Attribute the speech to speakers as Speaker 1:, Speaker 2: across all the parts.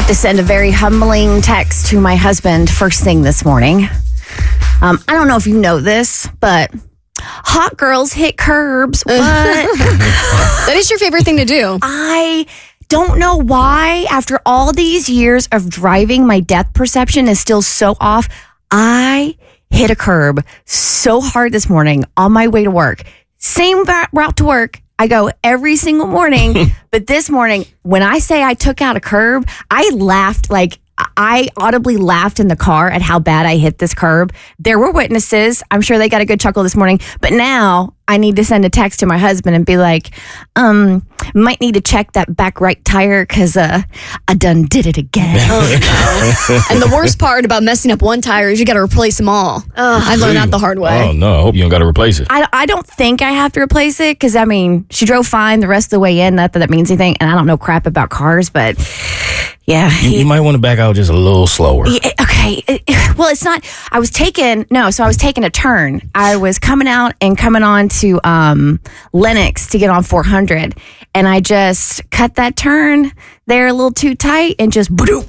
Speaker 1: have to send a very humbling text to my husband first thing this morning. I don't know if you know this, but hot girls hit curbs. What?
Speaker 2: That is your favorite thing to do.
Speaker 1: I don't know why, after all these years of driving, my depth perception is still so off. I hit a curb so hard this morning on my way to work. Same route to work. I go every single morning. But this morning, when I say I took out a curb, I laughed I audibly laughed in the car at how bad I hit this curb. There were witnesses. I'm sure they got a good chuckle this morning. But now I need to send a text to my husband and be like, might need to check that back right tire because I done did it again.
Speaker 2: Oh, no. And the worst part about messing up one tire is you got to replace them all. I learned that the hard way.
Speaker 3: Oh, no. I hope you don't got to replace it.
Speaker 1: I don't think I have to replace it because, she drove fine the rest of the way in. Not that that means anything. And I don't know crap about cars, but... yeah.
Speaker 3: You might want to back out just a little slower.
Speaker 1: Yeah, okay. Well, it's not, I was taking a turn. I was coming out and coming on to Lennox to get on 400. And I just cut that turn there a little too tight and just just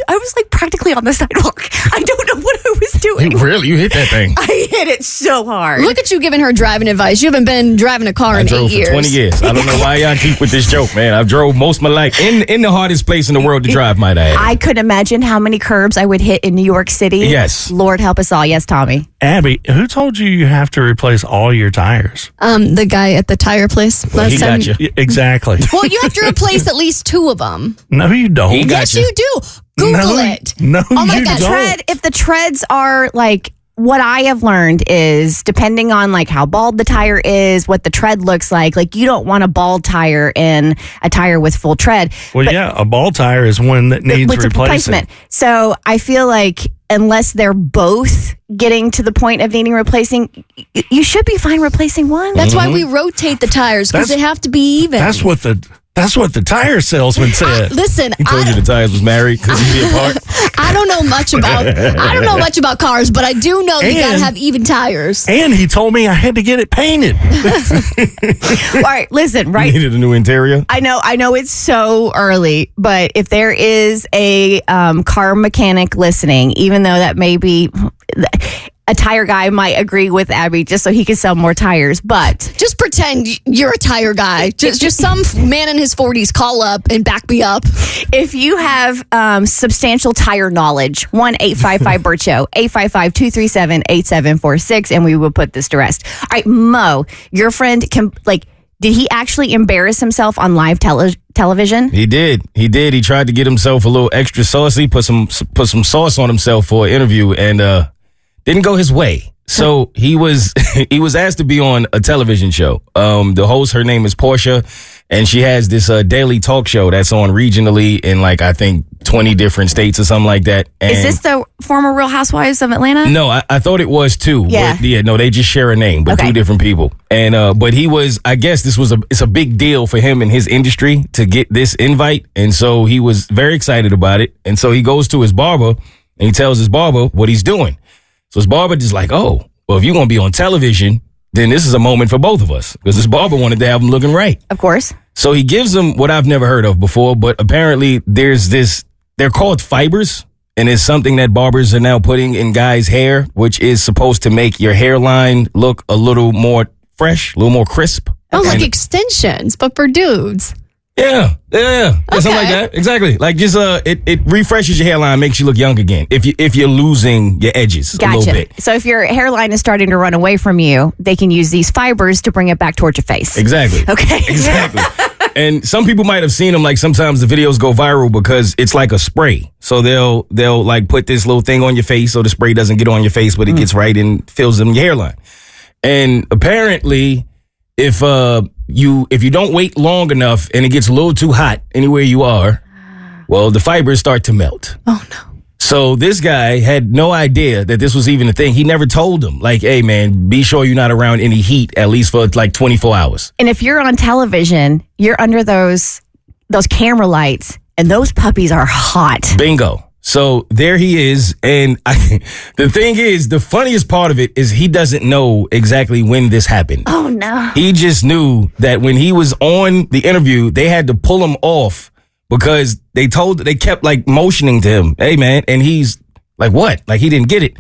Speaker 1: I was like practically on the sidewalk. I don't know what I was doing.
Speaker 3: Really? You hit that thing?
Speaker 1: I hit it so hard.
Speaker 2: Look at you giving her driving advice. You haven't been driving a car in 8 years.
Speaker 3: I drove for 20 years. I don't know why y'all keep with this joke, man. I've drove most of my life in the hardest place in the world to drive, might I add.
Speaker 1: I could imagine how many curbs I would hit in New York City.
Speaker 3: Yes.
Speaker 1: Lord help us all. Yes, Tommy.
Speaker 4: Abby, who told you have to replace all your tires?
Speaker 2: The guy at the tire place last
Speaker 3: he
Speaker 2: time.
Speaker 3: got you.
Speaker 4: Exactly.
Speaker 2: Well, you have to replace at least 2 of them.
Speaker 4: No, you don't.
Speaker 3: He got
Speaker 2: Yes,
Speaker 3: you.
Speaker 2: you do. Google it.
Speaker 4: No,
Speaker 2: Oh my
Speaker 4: you
Speaker 2: God,
Speaker 4: don't.
Speaker 1: If the treads are like, what I have learned is depending on like how bald the tire is, what the tread looks like you don't want a bald tire in a tire with full tread.
Speaker 4: Well, yeah, a ball tire is one that needs
Speaker 1: with
Speaker 4: replacement.
Speaker 1: So I feel like unless they're both getting to the point of needing replacing, you should be fine replacing one.
Speaker 2: That's why we rotate the tires, because they have to be even.
Speaker 4: That's what the tire salesman said.
Speaker 2: Listen,
Speaker 3: He told you the tires was married because you'd be apart.
Speaker 2: I don't know much about cars, but I do know you gotta have even tires.
Speaker 4: And he told me I had to get it painted.
Speaker 1: All right, listen, right?
Speaker 3: Needed a new interior.
Speaker 1: I know it's so early, but if there is a car mechanic listening, even though that may be a tire guy might agree with Abby just so he can sell more tires, but
Speaker 2: Just pretend you're a tire guy. Just some man in his 40s call up and back me up.
Speaker 1: if you have substantial tire knowledge, 1-855-BERT Show, 855-237-8746, and we will put this to rest. All right, Mo, your friend did he actually embarrass himself on live television?
Speaker 3: He did. He tried to get himself a little extra saucy, put some sauce on himself for an interview, and didn't go his way. So he was asked to be on a television show. The host, her name is Portia, and she has this daily talk show that's on regionally in I think 20 different states or something like that. And
Speaker 1: Is this the former Real Housewives of Atlanta?
Speaker 3: no, I thought it was too.
Speaker 1: Yeah.
Speaker 3: But no, they just share a name, but
Speaker 1: Okay.
Speaker 3: 2 different people. And but I guess it's a big deal for him in his industry to get this invite, and so he was very excited about it. And so he goes to his barber and he tells his barber what he's doing. So his barber just oh, well, if you're going to be on television, then this is a moment for both of us, because his barber wanted to have him looking right.
Speaker 1: Of course.
Speaker 3: So he gives him what I've never heard of before, but apparently they're called fibers, and it's something that barbers are now putting in guys' hair, which is supposed to make your hairline look a little more fresh, a little more crisp.
Speaker 2: Oh, like extensions, but for dudes.
Speaker 3: Yeah, something like that. Exactly. Just it refreshes your hairline, makes you look young again. If you're losing your edges a little bit.
Speaker 1: So if your hairline is starting to run away from you, they can use these fibers to bring it back towards your face.
Speaker 3: Exactly.
Speaker 1: Okay.
Speaker 3: Exactly. And some people might have seen them. Sometimes the videos go viral because it's like a spray. So they'll put this little thing on your face so the spray doesn't get on your face, but it gets right and fills in your hairline. And apparently, if you don't wait long enough and it gets a little too hot anywhere you are, well, the fibers start to melt.
Speaker 2: Oh, no.
Speaker 3: So this guy had no idea that this was even a thing. He never told him, hey, man, be sure you're not around any heat, at least for 24 hours.
Speaker 1: And if you're on television, you're under those camera lights, and those puppies are hot.
Speaker 3: Bingo. So there he is. And the thing is, the funniest part of it is he doesn't know exactly when this happened.
Speaker 1: Oh, no.
Speaker 3: He just knew that when he was on the interview, they had to pull him off because they kept like motioning to him, hey man, and he's like, what? Like he didn't get it.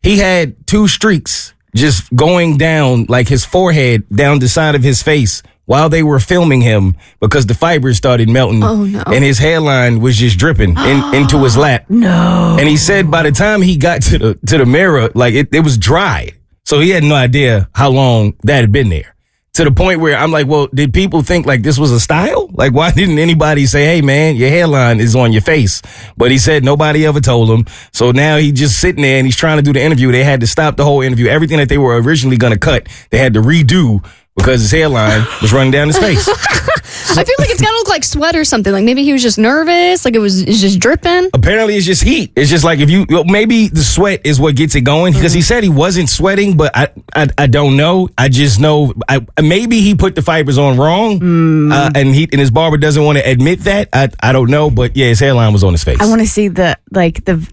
Speaker 3: He had 2 streaks just going down like his forehead, down the side of his face while they were filming him because the fibers started melting.
Speaker 2: Oh, no.
Speaker 3: And his hairline was just dripping into his lap.
Speaker 1: No.
Speaker 3: And he said by the time he got to the mirror, like it was dry. So he had no idea how long that had been there. To the point where I'm like, well, did people think like this was a style? Like, why didn't anybody say, hey, man, your hairline is on your face? But he said nobody ever told him. So now he's just sitting there and he's trying to do the interview. They had to stop the whole interview. Everything that they were originally going to cut, they had to redo because his hairline was running down his face.
Speaker 2: I feel like it's got to look like sweat or something. Like maybe he was just nervous. Like it's just dripping.
Speaker 3: Apparently, it's just heat. It's just like maybe the sweat is what gets it going because he said he wasn't sweating, but I don't know. I just know maybe he put the fibers on wrong, and his barber doesn't want to admit that. I don't know, but yeah, his hairline was on his face.
Speaker 1: I want to see the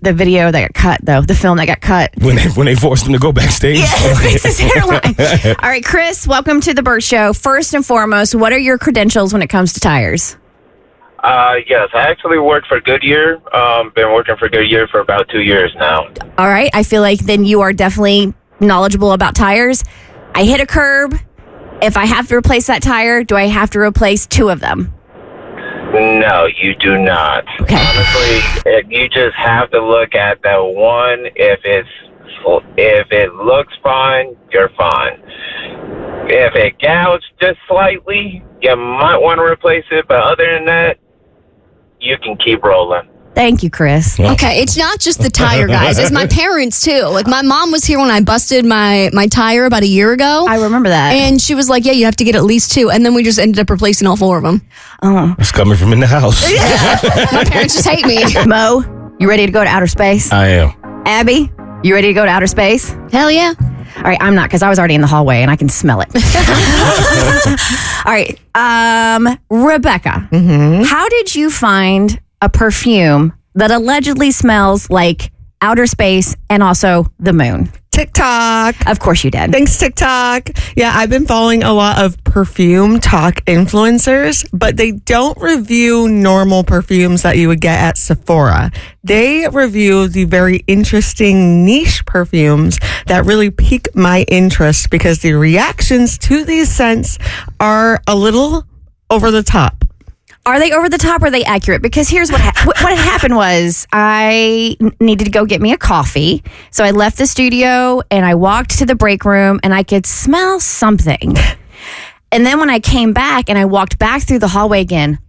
Speaker 1: video that got cut though, the film that got cut
Speaker 3: when they forced him to go backstage.
Speaker 1: Yeah, fix his hairline. All right, Chris, welcome to the Bert Show. First and foremost, what are your credentials when it comes to tires?
Speaker 5: Yes, I actually work for Goodyear. Been working for Goodyear for about 2 years now.
Speaker 1: All right, I feel like then you are definitely knowledgeable about tires. I hit a curb. If I have to replace that tire, do I have to replace 2 of them?
Speaker 5: No, you do not.
Speaker 1: Okay.
Speaker 5: Honestly, you just have to look at that one. If it looks fine, you're fine. If it gouged just slightly, you might want to replace it. But other than that, you can keep rolling.
Speaker 1: Thank you, Chris.
Speaker 2: Okay, it's not just the tire, guys. It's my parents, too. Like, my mom was here when I busted my tire about a year ago.
Speaker 1: I remember that.
Speaker 2: And she was like, yeah, you have to get at least 2. And then we just ended up replacing all 4 of them.
Speaker 1: Oh.
Speaker 3: It's coming from in the house.
Speaker 2: My parents just hate me.
Speaker 1: Mo, you ready to go to outer space?
Speaker 3: I am.
Speaker 1: Abby, you ready to go to outer space?
Speaker 2: Hell yeah.
Speaker 1: All right, I'm not because I was already in the hallway and I can smell it. All right, Rebecca, how did you find a perfume that allegedly smells like outer space and also the moon?
Speaker 6: TikTok.
Speaker 1: Of course you did.
Speaker 6: Thanks, TikTok. Yeah, I've been following a lot of perfume talk influencers, but they don't review normal perfumes that you would get at Sephora. They review the very interesting niche perfumes that really pique my interest because the reactions to these scents are a little over the top.
Speaker 1: Are they over the top or are they accurate? Because here's what happened was I needed to go get me a coffee. So I left the studio and I walked to the break room and I could smell something. And then when I came back and I walked back through the hallway again,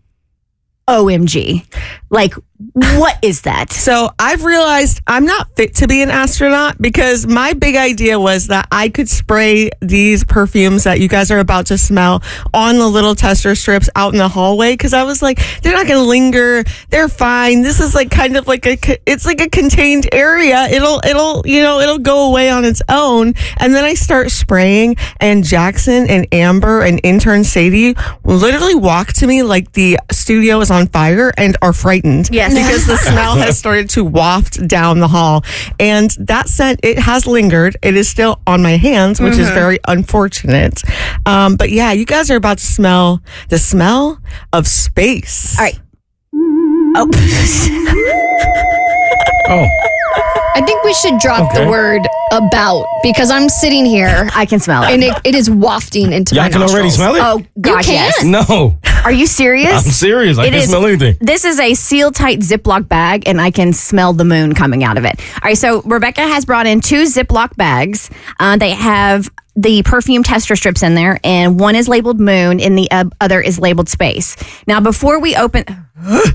Speaker 1: OMG. Like, what is that?
Speaker 6: So I've realized I'm not fit to be an astronaut because my big idea was that I could spray these perfumes that you guys are about to smell on the little tester strips out in the hallway because I was like, they're not going to linger. They're fine. This is like kind of like it's like a contained area. It'll go away on its own. And then I start spraying and Jackson and Amber and intern Sadie literally walk to me like the studio is on fire and are frightened.
Speaker 1: Yes.
Speaker 6: Because the smell has started to waft down the hall. And that scent, it has lingered. It is still on my hands, which is very unfortunate. But yeah, you guys are about to smell the smell of space.
Speaker 1: All right. Oh.
Speaker 3: Oh.
Speaker 2: I think we should drop the word about because I'm sitting here
Speaker 1: I can smell it.
Speaker 2: and it is wafting into my
Speaker 3: Y'all can
Speaker 2: nostrils.
Speaker 3: already smell it?
Speaker 1: Oh, gosh,
Speaker 2: You
Speaker 1: yes.
Speaker 2: can?
Speaker 3: No.
Speaker 1: Are you serious?
Speaker 3: I'm serious. I
Speaker 1: It
Speaker 3: can't
Speaker 1: is-
Speaker 3: smell anything.
Speaker 1: This is a seal-tight Ziploc bag, and I can smell the moon coming out of it. All right, so Rebecca has brought in 2 Ziploc bags. They have the perfume tester strips in there, and one is labeled moon, and the other is labeled space. Now, before we open...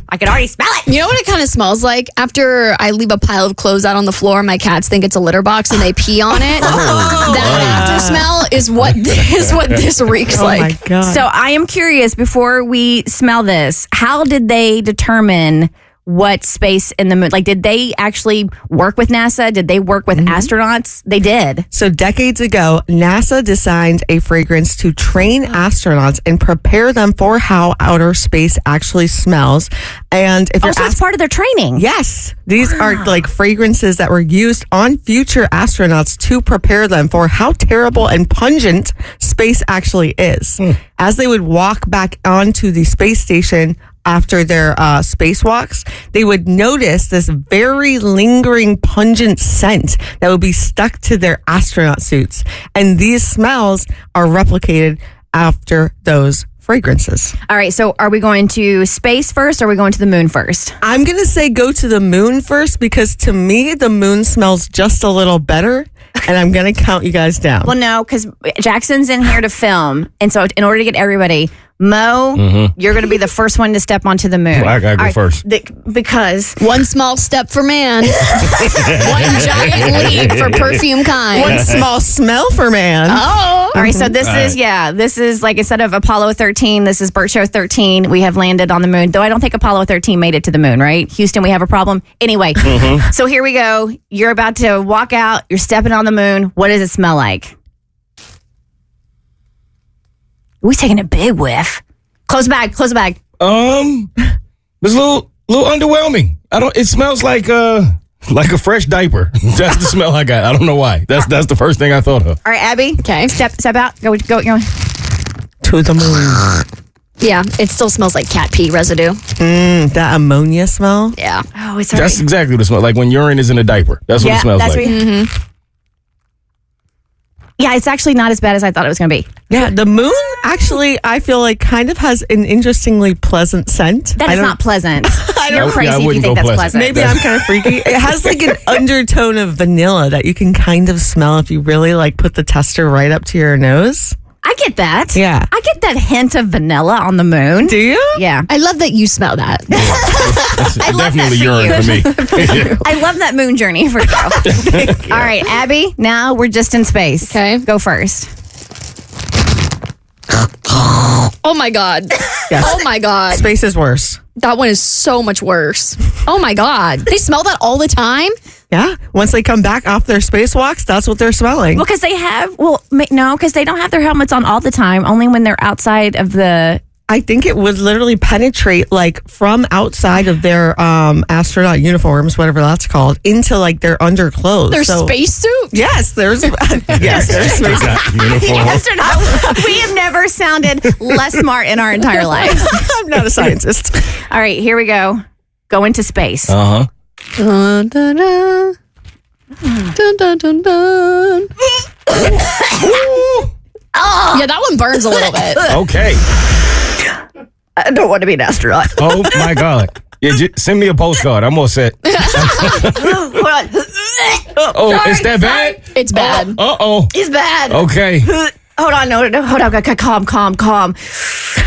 Speaker 1: I can already smell it.
Speaker 2: You know what it kind of smells like? After I leave a pile of clothes out on the floor, my cats think it's a litter box and they pee on it. That after smell is what this reeks
Speaker 6: Oh
Speaker 2: like.
Speaker 6: my God.
Speaker 1: So I am curious, before we smell this, how did they determine what space in the moon? Like, did they actually work with NASA? Did they work with astronauts? They did.
Speaker 6: So decades ago, NASA designed a fragrance to train astronauts and prepare them for how outer space actually smells. And if
Speaker 1: Oh,
Speaker 6: you're
Speaker 1: so it's part of their training.
Speaker 6: yes, these are like fragrances that were used on future astronauts to prepare them for how terrible and pungent space actually is. As they would walk back onto the space station, after their spacewalks, they would notice this very lingering, pungent scent that would be stuck to their astronaut suits. And these smells are replicated after those fragrances.
Speaker 1: All right, so are we going to space first or are we going to the moon first?
Speaker 6: I'm going to say go to the moon first because to me, the moon smells just a little better. And I'm going to count you guys down.
Speaker 1: Well, no, because Jackson's in here to film. And so in order to get everybody, Mo, you're going to be the first one to step onto the moon.
Speaker 3: Well, I got to go first.
Speaker 1: Because
Speaker 2: one small step for man, one giant leap for perfume kind.
Speaker 6: One small smell for man.
Speaker 2: Oh.
Speaker 1: All right, so this is like instead of Apollo 13, this is Bert Show 13. We have landed on the moon, though I don't think Apollo 13 made it to the moon, right? Houston, we have a problem. Anyway, so here we go. You're about to walk out. You're stepping on the moon. What does it smell like? We're taking a big whiff. Close the bag. Close the bag.
Speaker 3: It's a little underwhelming. It smells like a fresh diaper. That's the smell I got. I don't know why. That's the first thing I thought of.
Speaker 1: All right, Abby.
Speaker 2: Okay.
Speaker 1: Step out. Go.
Speaker 6: To the moon.
Speaker 2: Yeah, it still smells like cat pee residue.
Speaker 6: That ammonia smell.
Speaker 2: Yeah.
Speaker 1: Oh, it's all
Speaker 3: That's
Speaker 1: right.
Speaker 3: exactly what it smells like when urine is in a diaper. That's what it smells like.
Speaker 1: Yeah, it's actually not as bad as I thought it was going to be.
Speaker 6: Yeah, the moon actually, I feel like kind of has an interestingly pleasant scent.
Speaker 1: That is not pleasant. You're crazy if you
Speaker 3: wouldn't
Speaker 1: think
Speaker 3: go
Speaker 1: that's
Speaker 3: pleasant.
Speaker 1: pleasant.
Speaker 6: Maybe I'm kind of freaky. It has like an undertone of vanilla that you can kind of smell if you really like put the tester right up to your nose.
Speaker 1: I get that.
Speaker 6: Yeah.
Speaker 1: I get that hint of vanilla on the moon.
Speaker 6: Do you?
Speaker 1: Yeah.
Speaker 2: I love that you smell that.
Speaker 1: I love
Speaker 3: Definitely
Speaker 1: that
Speaker 3: urine for me.
Speaker 1: I love that moon journey for you. All right, Abby, now we're just in space.
Speaker 2: Okay.
Speaker 1: Go first.
Speaker 2: Oh my God.
Speaker 6: Yes.
Speaker 2: Oh my God.
Speaker 6: Space is worse.
Speaker 2: That one is so much worse. Oh my God. They smell that all the time?
Speaker 6: Yeah. Once they come back off their spacewalks, that's what they're smelling.
Speaker 1: Well, because they have, because they don't have their helmets on all the time, only when they're outside of the.
Speaker 6: I think it would literally penetrate like from outside of their astronaut uniforms, whatever that's called, into like their underclothes.
Speaker 2: Their spacesuit?
Speaker 6: Yes, there's there's space.
Speaker 1: Astronaut. We have never sounded less smart in our entire lives.
Speaker 6: I'm not a scientist.
Speaker 1: All right, here we go. Go into space.
Speaker 3: Uh-huh.
Speaker 2: Dun, dun, dun. Dun, dun, dun, dun. Yeah, that one burns a little bit.
Speaker 3: Okay.
Speaker 1: I don't want to be an astronaut.
Speaker 3: Oh my God. Yeah, send me a postcard. I'm all set.
Speaker 1: Hold on.
Speaker 3: Oh, it's that bad?
Speaker 2: It's bad.
Speaker 3: Uh-oh.
Speaker 1: It's bad.
Speaker 3: Okay.
Speaker 1: Hold on, no, hold on, calm.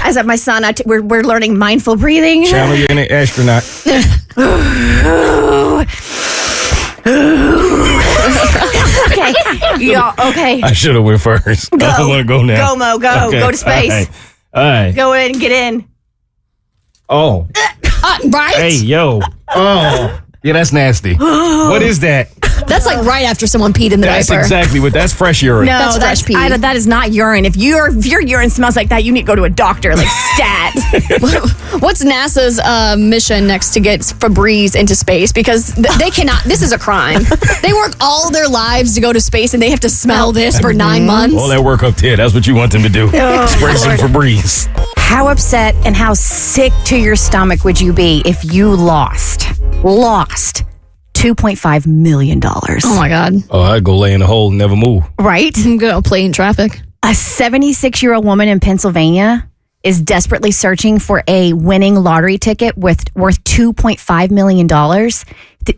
Speaker 1: As my son, we're learning mindful breathing.
Speaker 3: Channel, you're an astronaut.
Speaker 1: Okay, okay.
Speaker 3: I should have went first.
Speaker 1: Go.
Speaker 3: I want to go now.
Speaker 1: Go, Mo, go.
Speaker 3: Okay.
Speaker 1: Go to space.
Speaker 3: All right.
Speaker 1: Go in, get in.
Speaker 3: Oh.
Speaker 2: Right?
Speaker 3: Hey, yo. Oh. Yeah, that's nasty. What is that?
Speaker 2: That's like right after someone peed in the
Speaker 3: That's
Speaker 2: diaper.
Speaker 3: exactly what. That's fresh urine.
Speaker 1: No,
Speaker 2: That's fresh pee.
Speaker 1: that is not urine. If your urine smells like that, you need to go to a doctor, like stat.
Speaker 2: What's NASA's mission next to get Febreze into space? Because they cannot. This is a crime. They work all their lives to go to space, and they have to smell this for 9 months.
Speaker 3: All that work up there, that's what you want them to do. Spray some Febreze.
Speaker 1: How upset and how sick to your stomach would you be if you lost $2.5 million?
Speaker 2: Oh my God.
Speaker 3: Oh, I'd go lay in the hole and never move.
Speaker 1: Right?
Speaker 2: I'm going to play in traffic.
Speaker 1: A 76-year-old woman in Pennsylvania is desperately searching for a winning lottery ticket worth $2.5 million.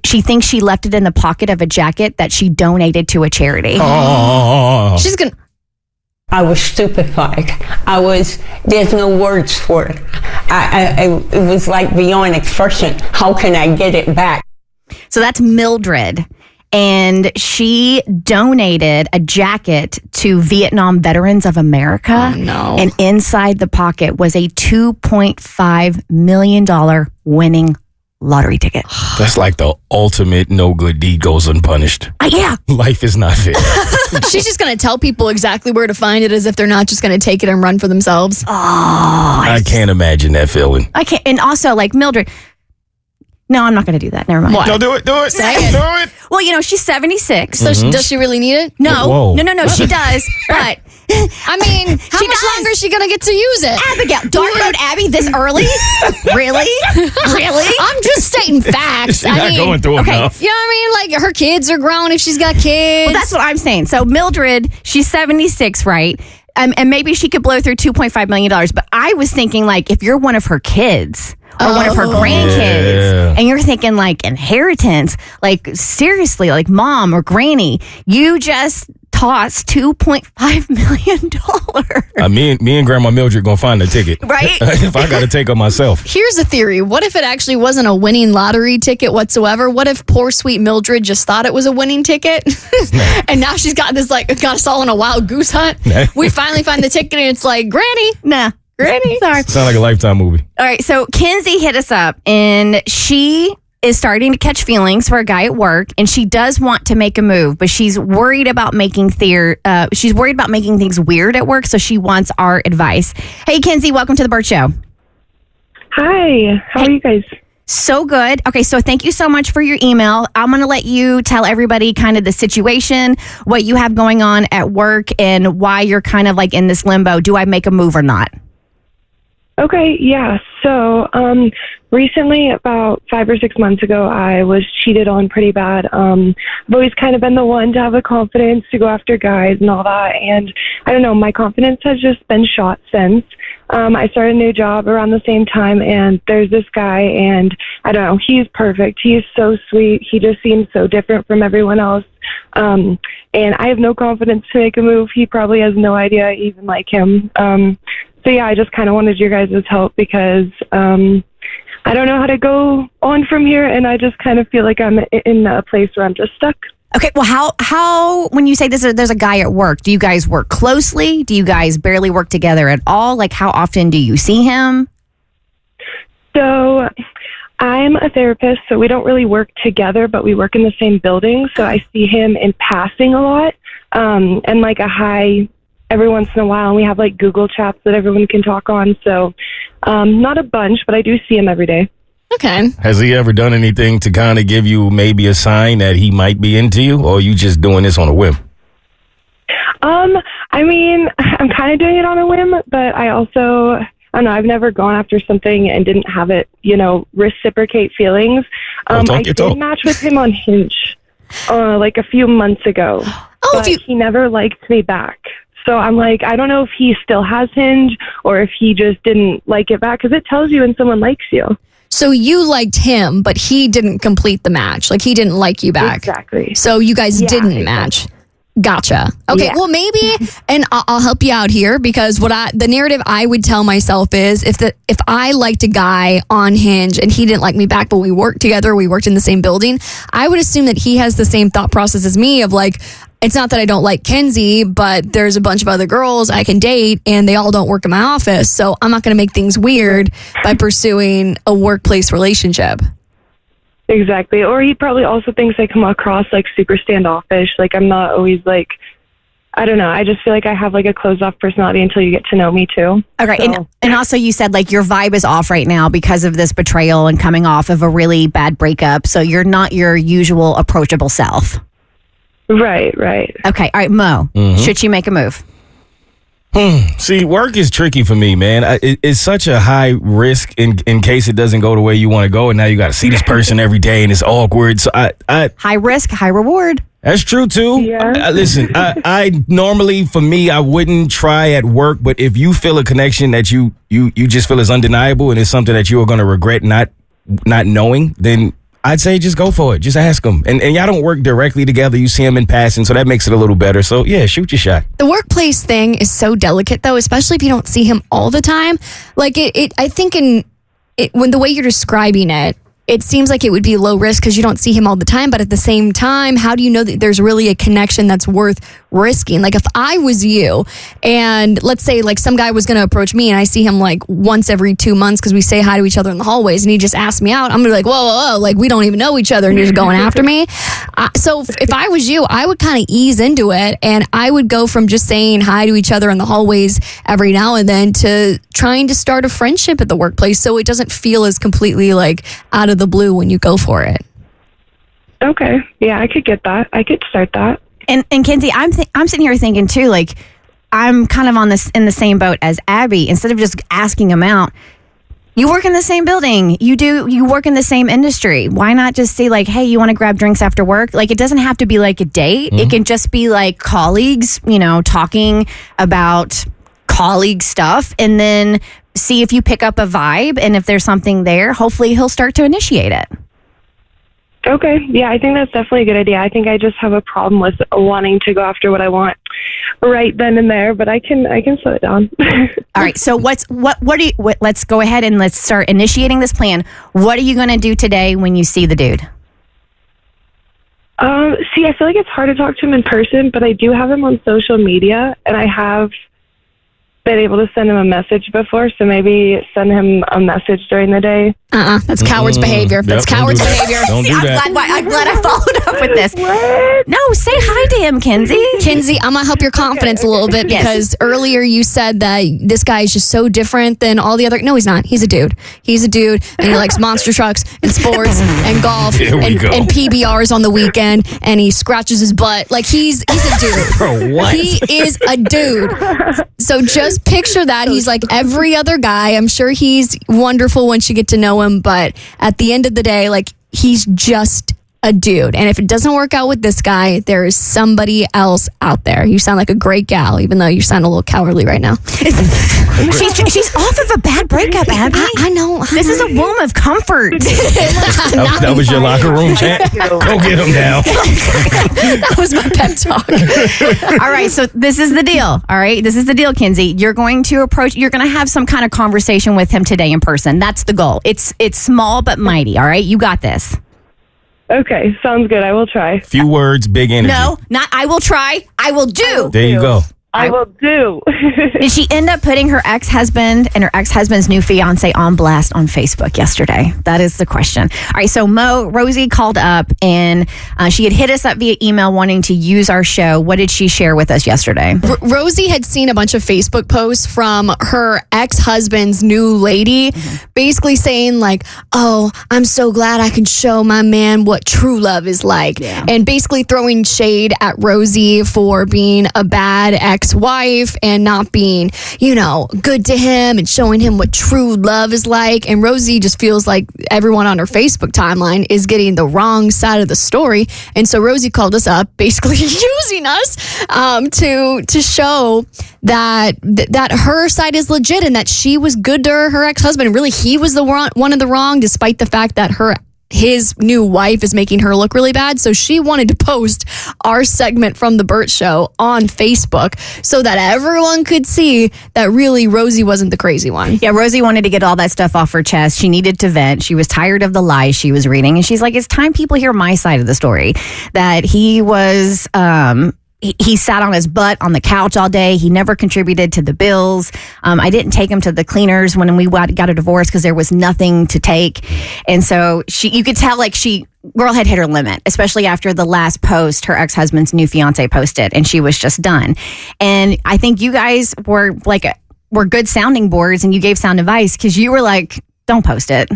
Speaker 1: She thinks she left it in the pocket of a jacket that she donated to a charity.
Speaker 3: Oh.
Speaker 2: She's going to.
Speaker 7: I was stupefied. There's no words for it. It was like beyond expression. How can I get it back?
Speaker 1: So that's Mildred. And she donated a jacket to Vietnam Veterans of America.
Speaker 2: Oh, no.
Speaker 1: And inside the pocket was a $2.5 million winning lottery ticket.
Speaker 3: That's like the ultimate no good deed goes unpunished.
Speaker 1: Yeah.
Speaker 3: Life is not fair.
Speaker 2: She's just going to tell people exactly where to find it as if they're not just going to take it and run for themselves.
Speaker 3: I can't imagine that feeling.
Speaker 1: I can't. And also, like Mildred. No, I'm not going to do that. Never mind.
Speaker 2: What?
Speaker 3: No, do it.
Speaker 2: Say it.
Speaker 3: Do it.
Speaker 1: Well, she's 76.
Speaker 2: So does she really need it?
Speaker 1: No,
Speaker 3: Whoa.
Speaker 1: no, she does. But
Speaker 2: I mean, how much longer is she going to get to use it?
Speaker 1: Abigail, dark mode Abby this early? Really? Really?
Speaker 2: I'm just stating facts.
Speaker 3: She's not going through enough.
Speaker 2: You know what I mean? Like, her kids are grown if she's got kids.
Speaker 1: Well, that's what I'm saying. So Mildred, she's 76, right? And maybe she could blow through $2.5 million. But I was thinking, like, if you're one of her kids or one of her grandkids and you're thinking, like, inheritance, like, seriously, like, mom or granny, you just tossed $2.5 million.
Speaker 3: Me and Grandma Mildred gonna find the ticket.
Speaker 1: Right?
Speaker 3: If I gotta take her myself.
Speaker 2: Here's a theory. What if it actually wasn't a winning lottery ticket whatsoever? What if poor sweet Mildred just thought it was a winning ticket? And now she's got this, like, got us all on a wild goose hunt. We finally find the ticket and it's like, Granny.
Speaker 1: Nah. Granny. Sorry.
Speaker 3: Sound like a Lifetime movie.
Speaker 1: All right. So Kenzie hit us up and she is starting to catch feelings for a guy at work, and she does want to make a move, but she's worried about making things weird at work, so she wants our advice. Hey, Kenzie, welcome to the Bert Show.
Speaker 8: Hi, how are you guys?
Speaker 1: So good. Okay, so thank you so much for your email. I'm going to let you tell everybody kind of the situation, what you have going on at work, and why you're kind of like in this limbo. Do I make a move or not?
Speaker 8: Okay, yeah. So recently, about 5 or 6 months ago, I was cheated on pretty bad. I've always kind of been the one to have the confidence to go after guys and all that. And I don't know, my confidence has just been shot since. I started a new job around the same time, and there's this guy, and I don't know, he's perfect. He's so sweet. He just seems so different from everyone else. And I have no confidence to make a move. He probably has no idea I even like him. So yeah, I just kind of wanted your guys' help because I don't know how to go on from here, and I just kind of feel like I'm in a place where I'm just stuck.
Speaker 1: Okay, well, how when you say there's a guy at work, do you guys work closely? Do you guys barely work together at all? Like, how often do you see him?
Speaker 8: So I'm a therapist, so we don't really work together, but we work in the same building, so I see him in passing a lot, and like a hi every once in a while, and we have like Google chats that everyone can talk on, so not a bunch, but I do see him every day.
Speaker 2: Okay.
Speaker 3: Has he ever done anything to kind of give you maybe a sign that he might be into you, or are you just doing this on a whim?
Speaker 8: I mean, I'm kind of doing it on a whim, but I don't know, I've never gone after something and didn't have it, reciprocate feelings. I did match with him on Hinge like a few months ago, but he never liked me back. So I'm like, I don't know if he still has Hinge or if he just didn't like it back, because it tells you when someone likes you.
Speaker 2: So you liked him, but he didn't complete the match. Like, he didn't like you back.
Speaker 8: Exactly.
Speaker 2: So you guys didn't match. Gotcha. Okay, well, maybe, and I'll help you out here, because the narrative I would tell myself is if I liked a guy on Hinge and he didn't like me back, but we worked together, we worked in the same building, I would assume that he has the same thought process as me of like, it's not that I don't like Kenzie, but there's a bunch of other girls I can date and they all don't work in my office. So I'm not going to make things weird by pursuing a workplace relationship.
Speaker 8: Exactly. Or he probably also thinks I come across like super standoffish. Like, I'm not always like, I don't know. I just feel like I have like a closed off personality until you get to know me too.
Speaker 1: Okay.
Speaker 8: So.
Speaker 1: And also you said like your vibe is off right now because of this betrayal and coming off of a really bad breakup. So you're not your usual approachable self.
Speaker 8: Right.
Speaker 1: Okay. All right, Mo, should she make a move?
Speaker 3: See, work is tricky for me, man. It's such a high risk in case it doesn't go the way you want to go, and now you got to see this person every day, and it's awkward. So
Speaker 1: high risk, high reward.
Speaker 3: That's true too.
Speaker 8: Yeah.
Speaker 3: Listen, I normally, for me, I wouldn't try at work, but if you feel a connection that you just feel is undeniable, and it's something that you are going to regret not knowing, then I'd say just go for it. Just ask them. And y'all don't work directly together. You see them in passing, so that makes it a little better. So, yeah, shoot your shot.
Speaker 2: The workplace thing is so delicate, though, especially if you don't see him all the time. Like, I think when the way you're describing it, it seems like it would be low risk because you don't see him all the time. But at the same time, how do you know that there's really a connection that's worth risking? Like, if I was you and let's say like some guy was going to approach me and I see him like once every 2 months because we say hi to each other in the hallways and he just asked me out, I'm going to be like, whoa, like we don't even know each other and you're just going after me. So if I was you, I would kind of ease into it and I would go from just saying hi to each other in the hallways every now and then to trying to start a friendship at the workplace so it doesn't feel as completely like out of the blue when you go for it.
Speaker 8: Okay. Yeah, I could get that. I could start that.
Speaker 1: And Kenzie, I'm sitting here thinking too, like, I'm kind of in the same boat as Abby. Instead of just asking him out, you work in the same building. You work in the same industry. Why not just say like, hey, you want to grab drinks after work? Like, it doesn't have to be like a date. It can just be like colleagues, talking about colleague stuff, and then see if you pick up a vibe. And if there's something there, hopefully he'll start to initiate it.
Speaker 8: Okay. Yeah, I think that's definitely a good idea. I think I just have a problem with wanting to go after what I want right then and there, but I can slow it down.
Speaker 1: All right. So let's go ahead and let's start initiating this plan. What are you going to do today when you see the dude?
Speaker 8: See, I feel like it's hard to talk to him in person, but I do have him on social media, and I have been able to send him a message before, so maybe send him a message during the day.
Speaker 2: That's coward's behavior. That's coward's behavior.
Speaker 3: Don't do that.
Speaker 1: I'm glad I followed up with this.
Speaker 8: What?
Speaker 1: No, say hi to him, Kenzie.
Speaker 2: Kenzie, I'm gonna help your confidence a little bit because earlier you said that this guy is just so different than all the other. No, he's not. He's a dude. He's a dude, and he likes monster trucks and sports and golf and PBRs on the weekend, and he scratches his butt. Like he's a dude.
Speaker 3: Bro, what?
Speaker 2: He is a dude. So just picture that. He's like every other guy. I'm sure he's wonderful once you get to know him, but at the end of the day, like he's just a dude. And if it doesn't work out with this guy, there is somebody else out there. You sound like a great gal, even though you sound a little cowardly right now.
Speaker 1: She's off of a bad breakup, Abby.
Speaker 2: I know.
Speaker 1: This is a womb of comfort.
Speaker 3: That was your locker room chat? Go get him now.
Speaker 2: That was my pep talk.
Speaker 1: All right, so this is the deal. All right, this is the deal, Kenzie. You're going to have some kind of conversation with him today in person. That's the goal. It's small but mighty. All right, you got this.
Speaker 8: Okay, sounds good. I will try.
Speaker 3: Few words, big energy.
Speaker 1: No, not I will try. I will do.
Speaker 3: There you go.
Speaker 8: I will do.
Speaker 1: Did she end up putting her ex-husband and her ex-husband's new fiance on blast on Facebook yesterday? That is the question. All right, so Rosie called up and she had hit us up via email wanting to use our show. What did she share with us yesterday?
Speaker 2: Rosie had seen a bunch of Facebook posts from her ex-husband's new lady, basically saying like, oh, I'm so glad I can show my man what true love is like. Yeah. And basically throwing shade at Rosie for being a bad ex-wife and not being, good to him and showing him what true love is like. And Rosie just feels like everyone on her Facebook timeline is getting the wrong side of the story. And so Rosie called us up, basically using us to show that her side is legit and that she was good to her ex-husband. And really, he was the one of the wrong, despite the fact that his new wife is making her look really bad. So she wanted to post our segment from the Bert Show on Facebook so that everyone could see that really Rosie wasn't the crazy one.
Speaker 1: Yeah, Rosie wanted to get all that stuff off her chest. She needed to vent. She was tired of the lies she was reading. And she's like, it's time people hear my side of the story. That he was... He sat on his butt on the couch all day. He never contributed to the bills. I didn't take him to the cleaners when we got a divorce because there was nothing to take. And so you could tell like girl had hit her limit, especially after the last post her ex-husband's new fiance posted, and she was just done. And I think you guys were good sounding boards, and you gave sound advice because you were like, don't post it.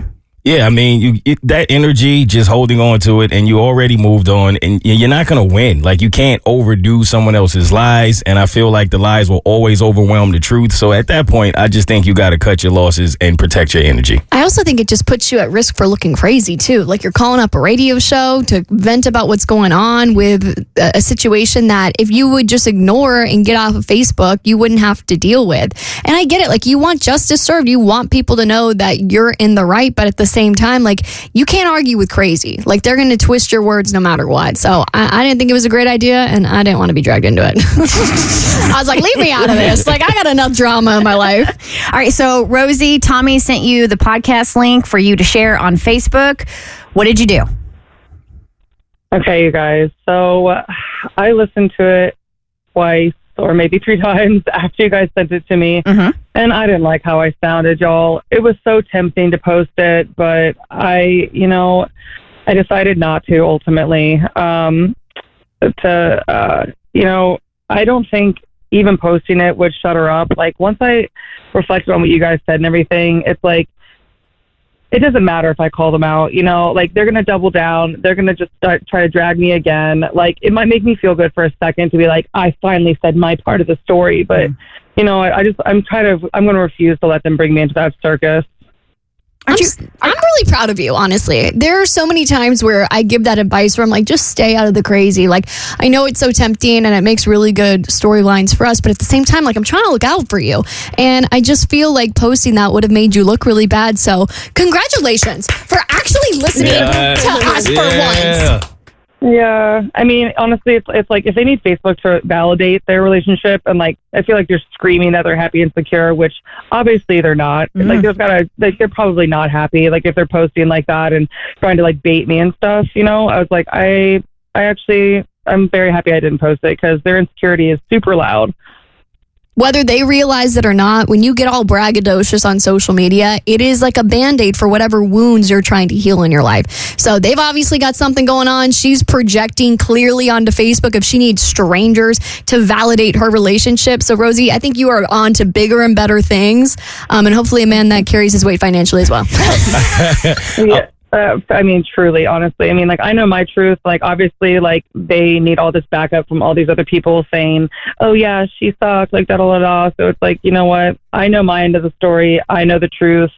Speaker 3: Yeah, I mean, that energy, just holding on to it, and you already moved on, and you're not going to win. Like, you can't overdo someone else's lies, and I feel like the lies will always overwhelm the truth. So at that point, I just think you got to cut your losses and protect your energy.
Speaker 2: I also think it just puts you at risk for looking crazy, too. Like, you're calling up a radio show to vent about what's going on with a situation that if you would just ignore and get off of Facebook, you wouldn't have to deal with. And I get it. Like, you want justice served. You want people to know that you're in the right, but at the same time, like, you can't argue with crazy. Like, they're going to twist your words no matter what. So I didn't think it was a great idea, and I didn't want to be dragged into it. I was like, leave me out of this. Like, I got enough drama in my life.
Speaker 1: All right, so Rosie, Tommy sent you the podcast link for you to share on Facebook. What did you do?
Speaker 9: Okay, you guys. So I listened to it twice or maybe 3 times after you guys sent it to me. Mm-hmm. And I didn't like how I sounded, y'all. It was so tempting to post it, but I decided not to ultimately. I don't think even posting it would shut her up. Like, once I reflected on what you guys said and everything, it's like, it doesn't matter if I call them out, like they're going to double down. They're going to just try to drag me again. Like it might make me feel good for a second to be like, I finally said my part of the story. But, I'm going to refuse to let them bring me into that circus.
Speaker 2: I'm really proud of you, honestly. There are so many times where I give that advice where I'm like, just stay out of the crazy. Like, I know it's so tempting and it makes really good storylines for us, but at the same time, like, I'm trying to look out for you. And I just feel like posting that would have made you look really bad. So congratulations for actually listening to us for once.
Speaker 9: Yeah, I mean, honestly, it's like if they need Facebook to validate their relationship, and like I feel like they're screaming that they're happy and secure, which obviously they're not. Like they're probably not happy. Like if they're posting like that and trying to like bait me and stuff, I was like, I'm very happy I didn't post it because their insecurity is super loud.
Speaker 2: Whether they realize it or not, when you get all braggadocious on social media, it is like a Band-Aid for whatever wounds you're trying to heal in your life. So they've obviously got something going on. She's projecting clearly onto Facebook if she needs strangers to validate her relationship. So Rosie, I think you are on to bigger and better things. And hopefully a man that carries his weight financially as well.
Speaker 9: Yeah. I mean, truly, honestly. I mean, like, I know my truth. Like, obviously, like, they need all this backup from all these other people saying, oh, yeah, she sucks, like, da-da-da-da. So it's like, you know what? I know my end of the story. I know the truth.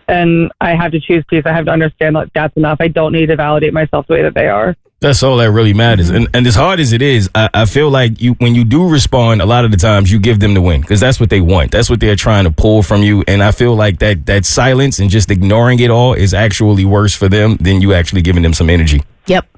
Speaker 9: And I have to choose peace. I have to understand that that's enough. I don't need to validate myself the way that they are.
Speaker 3: That's all that really matters. And as hard as it is, I feel like when you do respond, a lot of the times you give them the win because that's what they want. That's what they're trying to pull from you. And I feel like that silence and just ignoring it all is actually worse for them than you actually giving them some energy.
Speaker 1: Yep.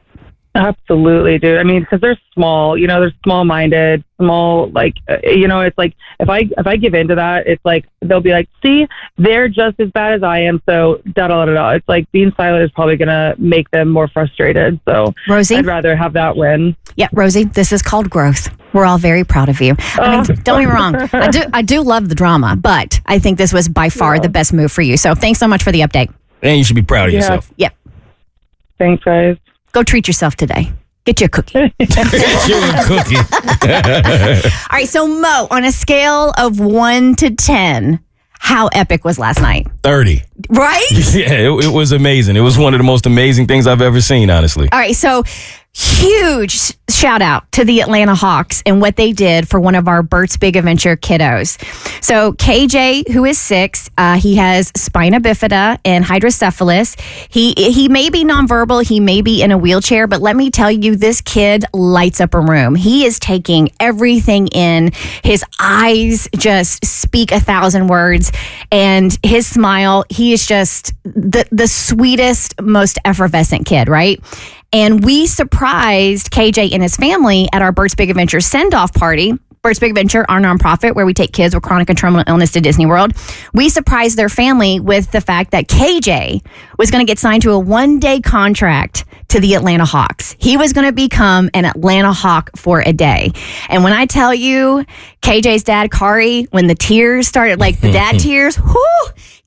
Speaker 9: Absolutely, dude. I mean, because they're small, they're small-minded, like, it's like, if I give into that, it's like, they'll be like, see, they're just as bad as I am, so da-da-da-da. It's like being silent is probably going to make them more frustrated, so
Speaker 1: Rosie?
Speaker 9: I'd rather have that win.
Speaker 1: Yeah, Rosie, this is called growth. We're all very proud of you. I mean, don't get me wrong. I do love the drama, but I think this was by far the best move for you, so thanks so much for the update.
Speaker 3: And you should be proud of yourself.
Speaker 1: Yep.
Speaker 9: Thanks, guys.
Speaker 1: Go treat yourself today. Get you a cookie.
Speaker 3: Get you a cookie.
Speaker 1: All right, so Mo, on a scale of 1 to 10, how epic was last night?
Speaker 3: 30.
Speaker 1: Right?
Speaker 3: Yeah, it was amazing. It was one of the most amazing things I've ever seen, honestly.
Speaker 1: All right, so huge shout out to the Atlanta Hawks and what they did for one of our Bert's Big Adventure kiddos. So KJ, who is 6, he has spina bifida and hydrocephalus. He may be nonverbal, he may be in a wheelchair, but let me tell you, this kid lights up a room. He is taking everything in. His eyes just speak 1,000 words, and his smile, he is just the sweetest, most effervescent kid, right? And we surprised KJ and his family at our Bert's Big Adventure send-off party. Bert's Big Adventure, our nonprofit, where we take kids with chronic and terminal illness to Disney World. We surprised their family with the fact that KJ was going to get signed to a 1-day contract to the Atlanta Hawks. He was going to become an Atlanta Hawk for a day. And when I tell you, KJ's dad, Kari, when the tears started, like the dad tears,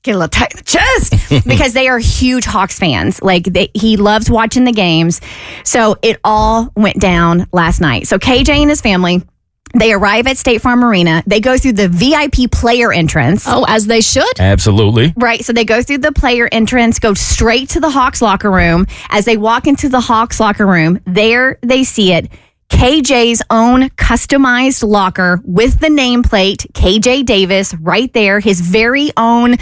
Speaker 1: get a little tight in the chest because they are huge Hawks fans. Like he loves watching the games. So it all went down last night. So KJ and his family, they arrive at State Farm Arena. They go through the VIP player entrance.
Speaker 2: Oh, as they should.
Speaker 3: Absolutely.
Speaker 1: Right. So they go through the player entrance, go straight to the Hawks locker room. As they walk into the Hawks locker room, there they see it. KJ's own customized locker with the nameplate, KJ Davis, right there. His very own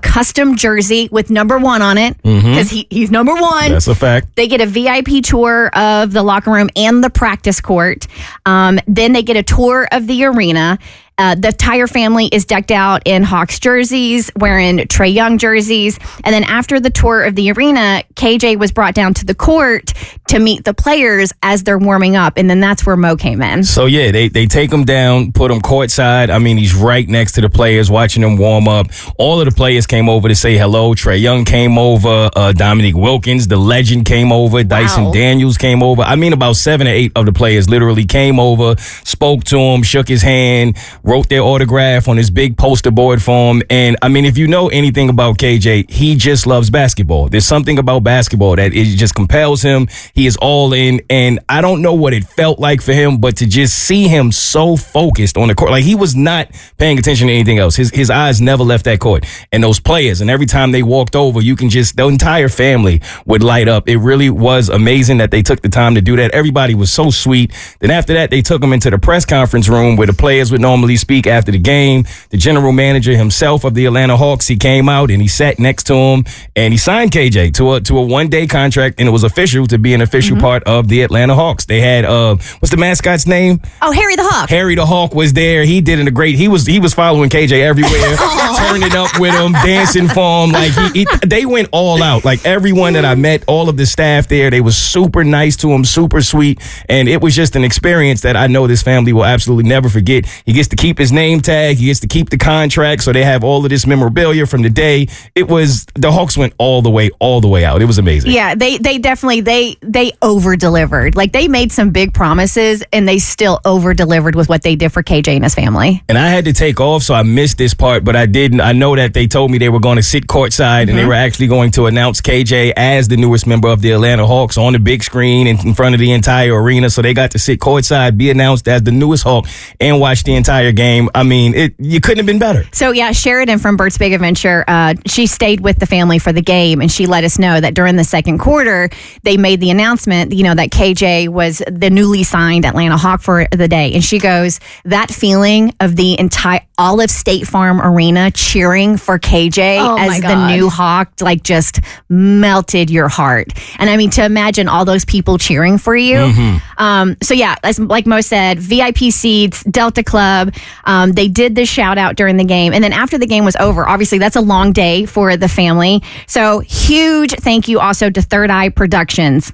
Speaker 1: custom jersey with number 1 on it because he's number 1.
Speaker 3: That's a fact.
Speaker 1: They get a VIP tour of the locker room and the practice court. Then they get a tour of the arena. The entire family is decked out in Hawks jerseys, wearing Trae Young jerseys. And then after the tour of the arena, KJ was brought down to the court to meet the players as they're warming up. And then that's where Mo came in.
Speaker 3: So, yeah, they take him down, put him courtside. I mean, he's right next to the players, watching them warm up. All of the players came over to say hello. Trae Young came over. Dominique Wilkins, the legend, came over. Dyson Daniels came over. I mean, about 7 or 8 of the players literally came over, spoke to him, shook his hand, wrote their autograph on his big poster board for him. And I mean, if you know anything about KJ, he just loves basketball. There's something about basketball that it just compels him. He is all in. And I don't know what it felt like for him, but to just see him so focused on the court, like he was not paying attention to anything else. His eyes never left that court. And those players, and every time they walked over, you can just, the entire family would light up. It really was amazing that they took the time to do that. Everybody was so sweet. Then after that, they took him into the press conference room where the players would normally speak after the game. The general manager himself of the Atlanta Hawks, he came out and he sat next to him and he signed KJ to a one-day contract, and it was official to be an official part of the Atlanta Hawks. They had what's the mascot's name?
Speaker 1: Oh, Harry the Hawk.
Speaker 3: Harry the Hawk was there. He did a great. He was following KJ everywhere, turning up with him, dancing for him. Like they went all out. Like everyone that I met, all of the staff there, they was super nice to him, super sweet, and it was just an experience that I know this family will absolutely never forget. He gets to keep his name tag. He gets to keep the contract, so they have all of this memorabilia from the day. It was, the Hawks went all the way out. It was amazing.
Speaker 1: Yeah, they definitely they over delivered. Like they made some big promises and they still over delivered with what they did for KJ and his family.
Speaker 3: And I had to take off, so I missed this part, but I didn't. I know that they told me they were going to sit courtside and they were actually going to announce KJ as the newest member of the Atlanta Hawks on the big screen in front of the entire arena. So they got to sit courtside, be announced as the newest Hawk, and watch the entire game. I mean, you couldn't have been better.
Speaker 1: So yeah, Sheridan from Bert's Big Adventure, she stayed with the family for the game, and she let us know that during the second quarter, they made the announcement, that KJ was the newly signed Atlanta Hawk for the day. And she goes, that feeling of the entire all of State Farm Arena cheering for KJ as the new Hawk, like just melted your heart. And I mean, to imagine all those people cheering for you. So yeah, like Mo said, VIP seats, Delta Club. They did the shout out during the game. And then after the game was over, obviously that's a long day for the family. So huge thank you also to Third Eye Productions.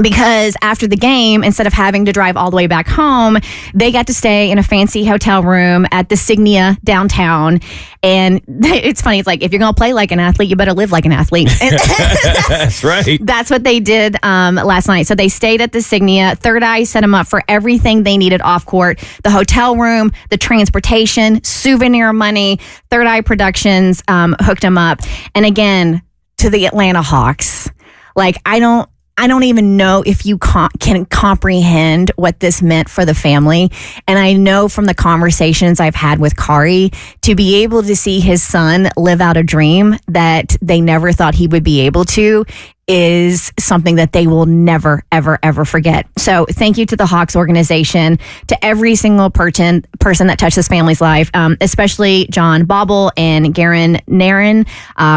Speaker 1: Because after the game, instead of having to drive all the way back home, they got to stay in a fancy hotel room at the Signia downtown. And it's funny. It's like, if you're going to play like an athlete, you better live like an athlete.
Speaker 3: That's right.
Speaker 1: That's what they did last night. So they stayed at the Signia. Third Eye set them up for everything they needed off court. The hotel room, the transportation, souvenir money. Third Eye Productions hooked them up. And again, to the Atlanta Hawks. Like, I don't even know if you can comprehend what this meant for the family. And I know from the conversations I've had with Kari, to be able to see his son live out a dream that they never thought he would be able to is something that they will never, ever, ever forget. So thank you to the Hawks organization, to every single person that touched this family's life, especially John Bobble and Garen Nairn.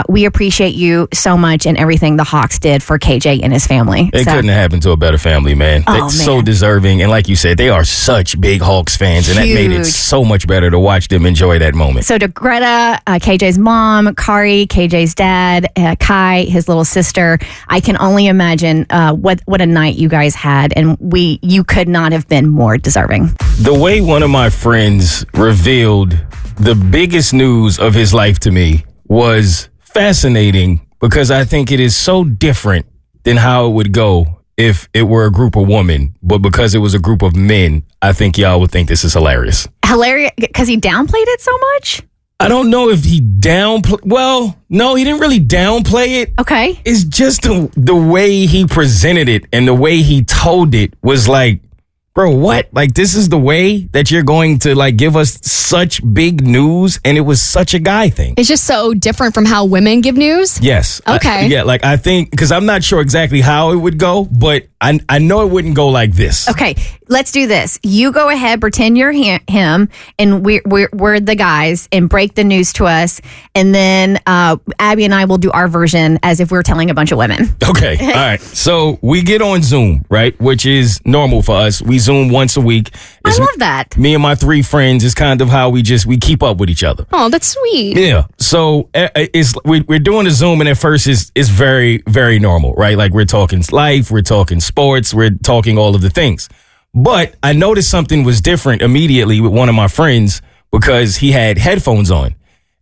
Speaker 1: We appreciate you so much and everything the Hawks did for KJ and his family.
Speaker 3: It couldn't have happened to a better family, man. They're so deserving. And like you said, they are such big Hawks fans, and that made it so much better to watch them enjoy that moment.
Speaker 1: So to Greta, KJ's mom, Kari, KJ's dad, Kai, his little sister, I can only imagine what a night you guys had, and you could not have been more deserving.
Speaker 3: The way one of my friends revealed the biggest news of his life to me was fascinating, because I think it is so different than how it would go if it were a group of women, but because it was a group of men, I think y'all would think this is hilarious.
Speaker 1: Hilarious because he downplayed it so much?
Speaker 3: I don't know if he well, no, he didn't really downplay it.
Speaker 1: Okay.
Speaker 3: It's just the way he presented it and the way he told it was like, bro, what? Like, this is the way that you're going to like give us such big news, and it was such a guy thing.
Speaker 2: It's just so different from how women give news.
Speaker 3: Yes.
Speaker 2: Okay.
Speaker 3: I think, because I'm not sure exactly how it would go, but I know it wouldn't go like this.
Speaker 1: Okay, let's do this. You go ahead, pretend you're him, and we're the guys, and break the news to us, and then Abby and I will do our version as if we're telling a bunch of women.
Speaker 3: Okay, all right. So we get on Zoom, right, which is normal for us. We Zoom once a week.
Speaker 1: I love that.
Speaker 3: Me and my 3 friends is kind of how we keep up with each other.
Speaker 2: Oh, that's sweet.
Speaker 3: Yeah. So we're doing a Zoom, and at first it's very, very normal, right? Like, we're talking life, we're talking sports, we're talking all of the things. But I noticed something was different immediately with one of my friends, because he had headphones on.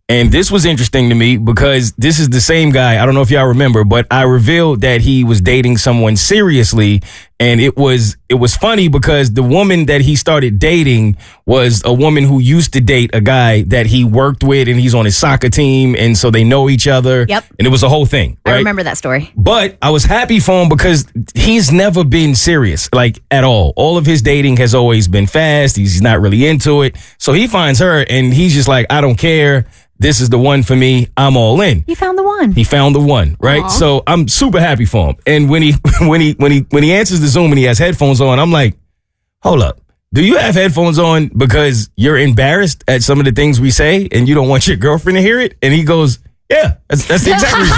Speaker 3: And this was interesting to me, because this is the same guy. I don't know if y'all remember, but I revealed that he was dating someone seriously And it was funny because the woman that he started dating was a woman who used to date a guy that he worked with, and he's on his soccer team, and so they know each other.
Speaker 1: Yep.
Speaker 3: And it was a whole thing. Right?
Speaker 1: I remember that story.
Speaker 3: But I was happy for him because he's never been serious, like at all. All of his dating has always been fast. He's not really into it. So he finds her and he's just like, I don't care. This is the one for me. I'm all in.
Speaker 1: You found the one.
Speaker 3: He found the one, right?
Speaker 1: Aww.
Speaker 3: So I'm super happy for him. And when he answers the Zoom and he has headphones on, I'm like, hold up. Do you have headphones on because you're embarrassed at some of the things we say and you don't want your girlfriend to hear it? And he goes, yeah, that's the exact reason.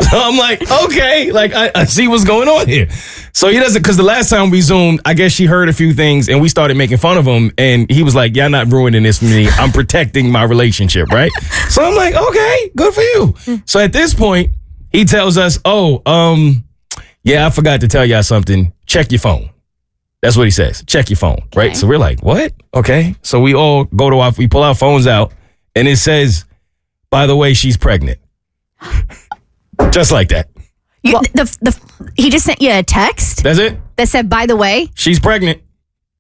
Speaker 3: So I'm like, okay, like I see what's going on here. So he doesn't, because the last time we Zoomed, I guess she heard a few things and we started making fun of him. And he was like, y'all not ruining this for me. I'm protecting my relationship, right? So I'm like, okay, good for you. So at this point, he tells us, yeah, I forgot to tell y'all something. Check your phone. That's what he says. Check your phone, right? So we're like, what? Okay. So we all we pull our phones out and it says, by the way, she's pregnant. Just like that.
Speaker 1: He just sent you a text?
Speaker 3: That's it?
Speaker 1: That said, by the way,
Speaker 3: she's pregnant.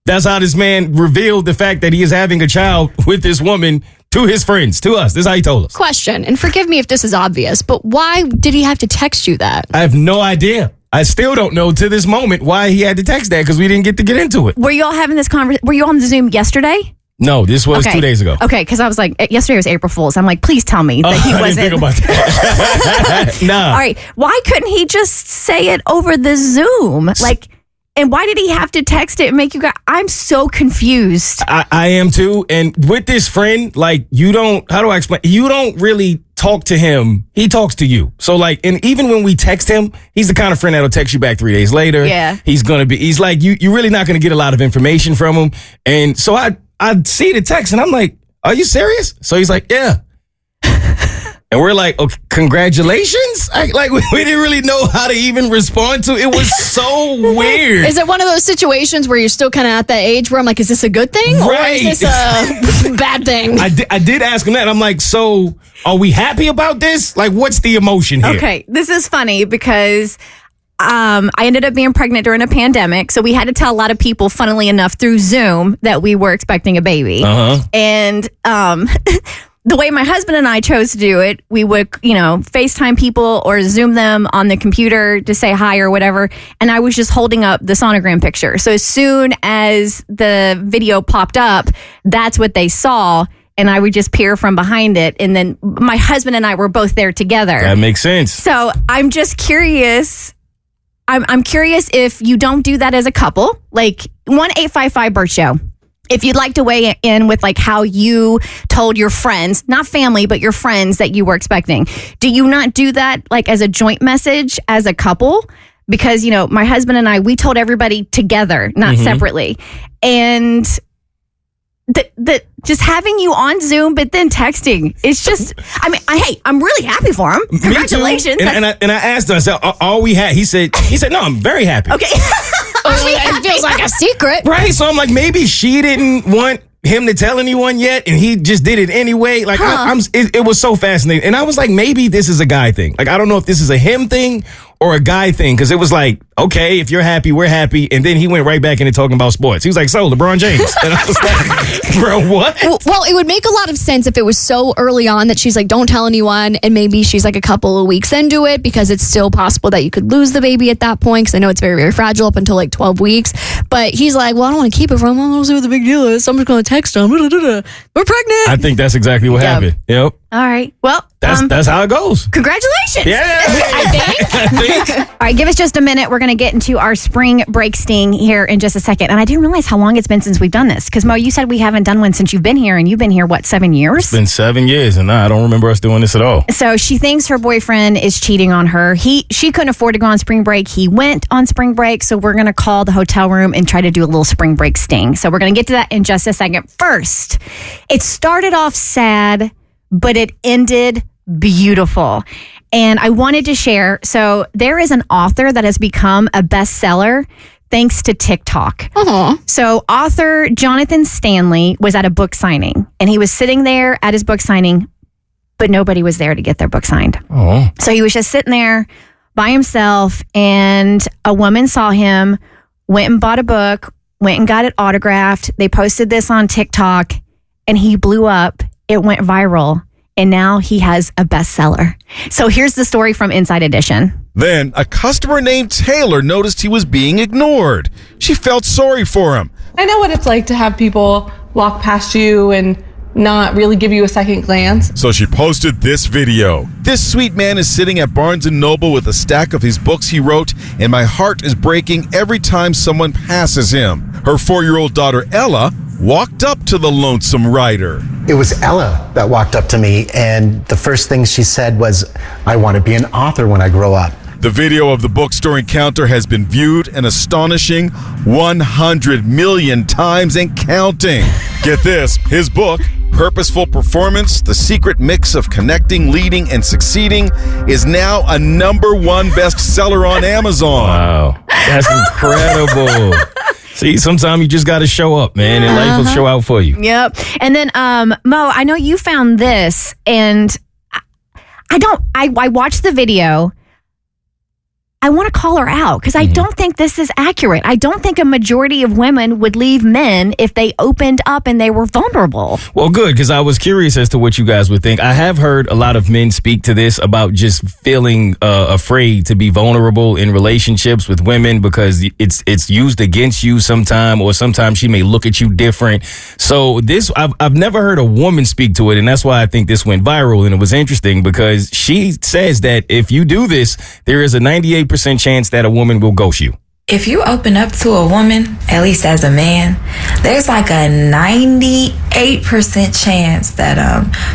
Speaker 3: That's how this man revealed the fact that he is having a child with this woman to his friends, to us. This is how he told us.
Speaker 2: Question, and forgive me if this is obvious, but why did he have to text you that?
Speaker 3: I have no idea. I still don't know to this moment why he had to text that because we didn't get into it.
Speaker 1: Were you all having this conversation? Were you on the Zoom yesterday?
Speaker 3: No, this was 2 days ago.
Speaker 1: Okay, because I was like, yesterday was April Fool's. I'm like, please tell me that he wasn't.
Speaker 3: I didn't think about that. Nah.
Speaker 1: All right, why couldn't he just say it over the Zoom? Like, and why did he have to text it and make you guys? I'm so confused.
Speaker 3: I am too. And with this friend, like, you don't, how do I explain? You don't really talk to him. He talks to you. So like, and even when we text him, he's the kind of friend that'll text you back 3 days later.
Speaker 1: Yeah.
Speaker 3: He's like, you're really not going to get a lot of information from him. And so I see the text and I'm like, are you serious? So he's like, yeah. And we're like, okay, congratulations? Like, we didn't really know how to even respond to it. It was so weird.
Speaker 2: Is it one of those situations where you're still kind of at that age where I'm like, is this a good thing?
Speaker 3: Right.
Speaker 2: Or is this a bad thing?
Speaker 3: I did ask him that. I'm like, so are we happy about this? Like, what's the emotion here?
Speaker 1: Okay, this is funny because I ended up being pregnant during a pandemic. So we had to tell a lot of people, funnily enough, through Zoom that we were expecting a baby.
Speaker 3: Uh-huh.
Speaker 1: And the way my husband and I chose to do it, we would, FaceTime people or Zoom them on the computer to say hi or whatever. And I was just holding up the sonogram picture. So as soon as the video popped up, that's what they saw. And I would just peer from behind it. And then my husband and I were both there together.
Speaker 3: That makes sense.
Speaker 1: So I'm just curious. I'm curious if you don't do that as a couple, like 1-855 Bert Show. If you'd like to weigh in with like how you told your friends, not family, but your friends that you were expecting. Do you not do that like as a joint message as a couple? Because, my husband and I, we told everybody together, not separately. And the just having you on Zoom, but then texting, it's just, I'm really happy for him. Congratulations.
Speaker 3: And I asked him, I said, are we happy? He said, no, I'm very happy.
Speaker 1: Okay.
Speaker 2: It feels like a secret.
Speaker 3: Right. So I'm like, maybe she didn't want him to tell anyone yet, and he just did it anyway. Like, it was so fascinating. And I was like, maybe this is a guy thing. Like, I don't know if this is a him thing or a guy thing, because it was like, okay, if you're happy, we're happy. And then he went right back into talking about sports. He was like, so, LeBron James. And I was like, bro, what?
Speaker 2: Well, it would make a lot of sense if it was so early on that she's like, don't tell anyone. And maybe she's like a couple of weeks into it, because it's still possible that you could lose the baby at that point, because I know it's very, very fragile up until like 12 weeks. But he's like, well, I don't want to keep it from him. I don't see what the big deal is. So I'm just going to text him. We're pregnant.
Speaker 3: I think that's exactly what happened. Yep.
Speaker 1: All right. Well,
Speaker 3: that's how it goes.
Speaker 1: Congratulations.
Speaker 3: Yeah.
Speaker 1: I think. All right, give us just a minute. We're going to get into our spring break sting here in just a second. And I didn't realize how long it's been since we've done this. Because, Mo, you said we haven't done one since you've been here. And you've been here, 7 years?
Speaker 3: It's been 7 years, and I don't remember us doing this at all.
Speaker 1: So she thinks her boyfriend is cheating on her. She couldn't afford to go on spring break. He went on spring break. So we're going to call the hotel room and try to do a little spring break sting. So we're going to get to that in just a second. First, it started off sad, but it ended beautiful. And I wanted to share. So there is an author that has become a bestseller thanks to TikTok.
Speaker 2: Uh-huh.
Speaker 1: So author Jonathan Stanley was at a book signing, and he was sitting there at his book signing, but nobody was there to get their book signed.
Speaker 3: Oh.
Speaker 1: So he was just sitting there by himself, and a woman saw him, went and bought a book, went and got it autographed. They posted this on TikTok, and he blew up. It went viral, and now he has a bestseller. So here's the story from Inside Edition.
Speaker 10: Then, a customer named Taylor noticed he was being ignored. She felt sorry for him.
Speaker 11: I know what it's like to have people walk past you and not really give you a second glance.
Speaker 10: So she posted this video. This sweet man is sitting at Barnes & Noble with a stack of his books he wrote, and my heart is breaking every time someone passes him. Her 4-year-old daughter, Ella, walked up to the lonesome writer.
Speaker 12: It was Ella that walked up to me, and the first thing she said was, I want to be an author when I grow up.
Speaker 10: The video of the bookstore encounter has been viewed an astonishing 100 million times and counting. Get this, his book, Purposeful Performance, The Secret Mix of Connecting, Leading, and Succeeding, is now a #1 bestseller on Amazon.
Speaker 3: Wow, that's incredible. See, sometimes you just got to show up, man, and life will show out for you.
Speaker 1: Yep. And then, Mo, I know you found this, and I watched the video. I want to call her out because I don't think this is accurate. I don't think a majority of women would leave men if they opened up and they were vulnerable.
Speaker 3: Well, good, because I was curious as to what you guys would think. I have heard a lot of men speak to this about just feeling afraid to be vulnerable in relationships with women because it's used against you sometime, or sometimes she may look at you different. So this, I've never heard a woman speak to it, and that's why I think this went viral. And it was interesting because she says that if you do this, there is a 98% chance that a woman will ghost you.
Speaker 13: If you open up to a woman, at least as a man, there's like a 98% chance that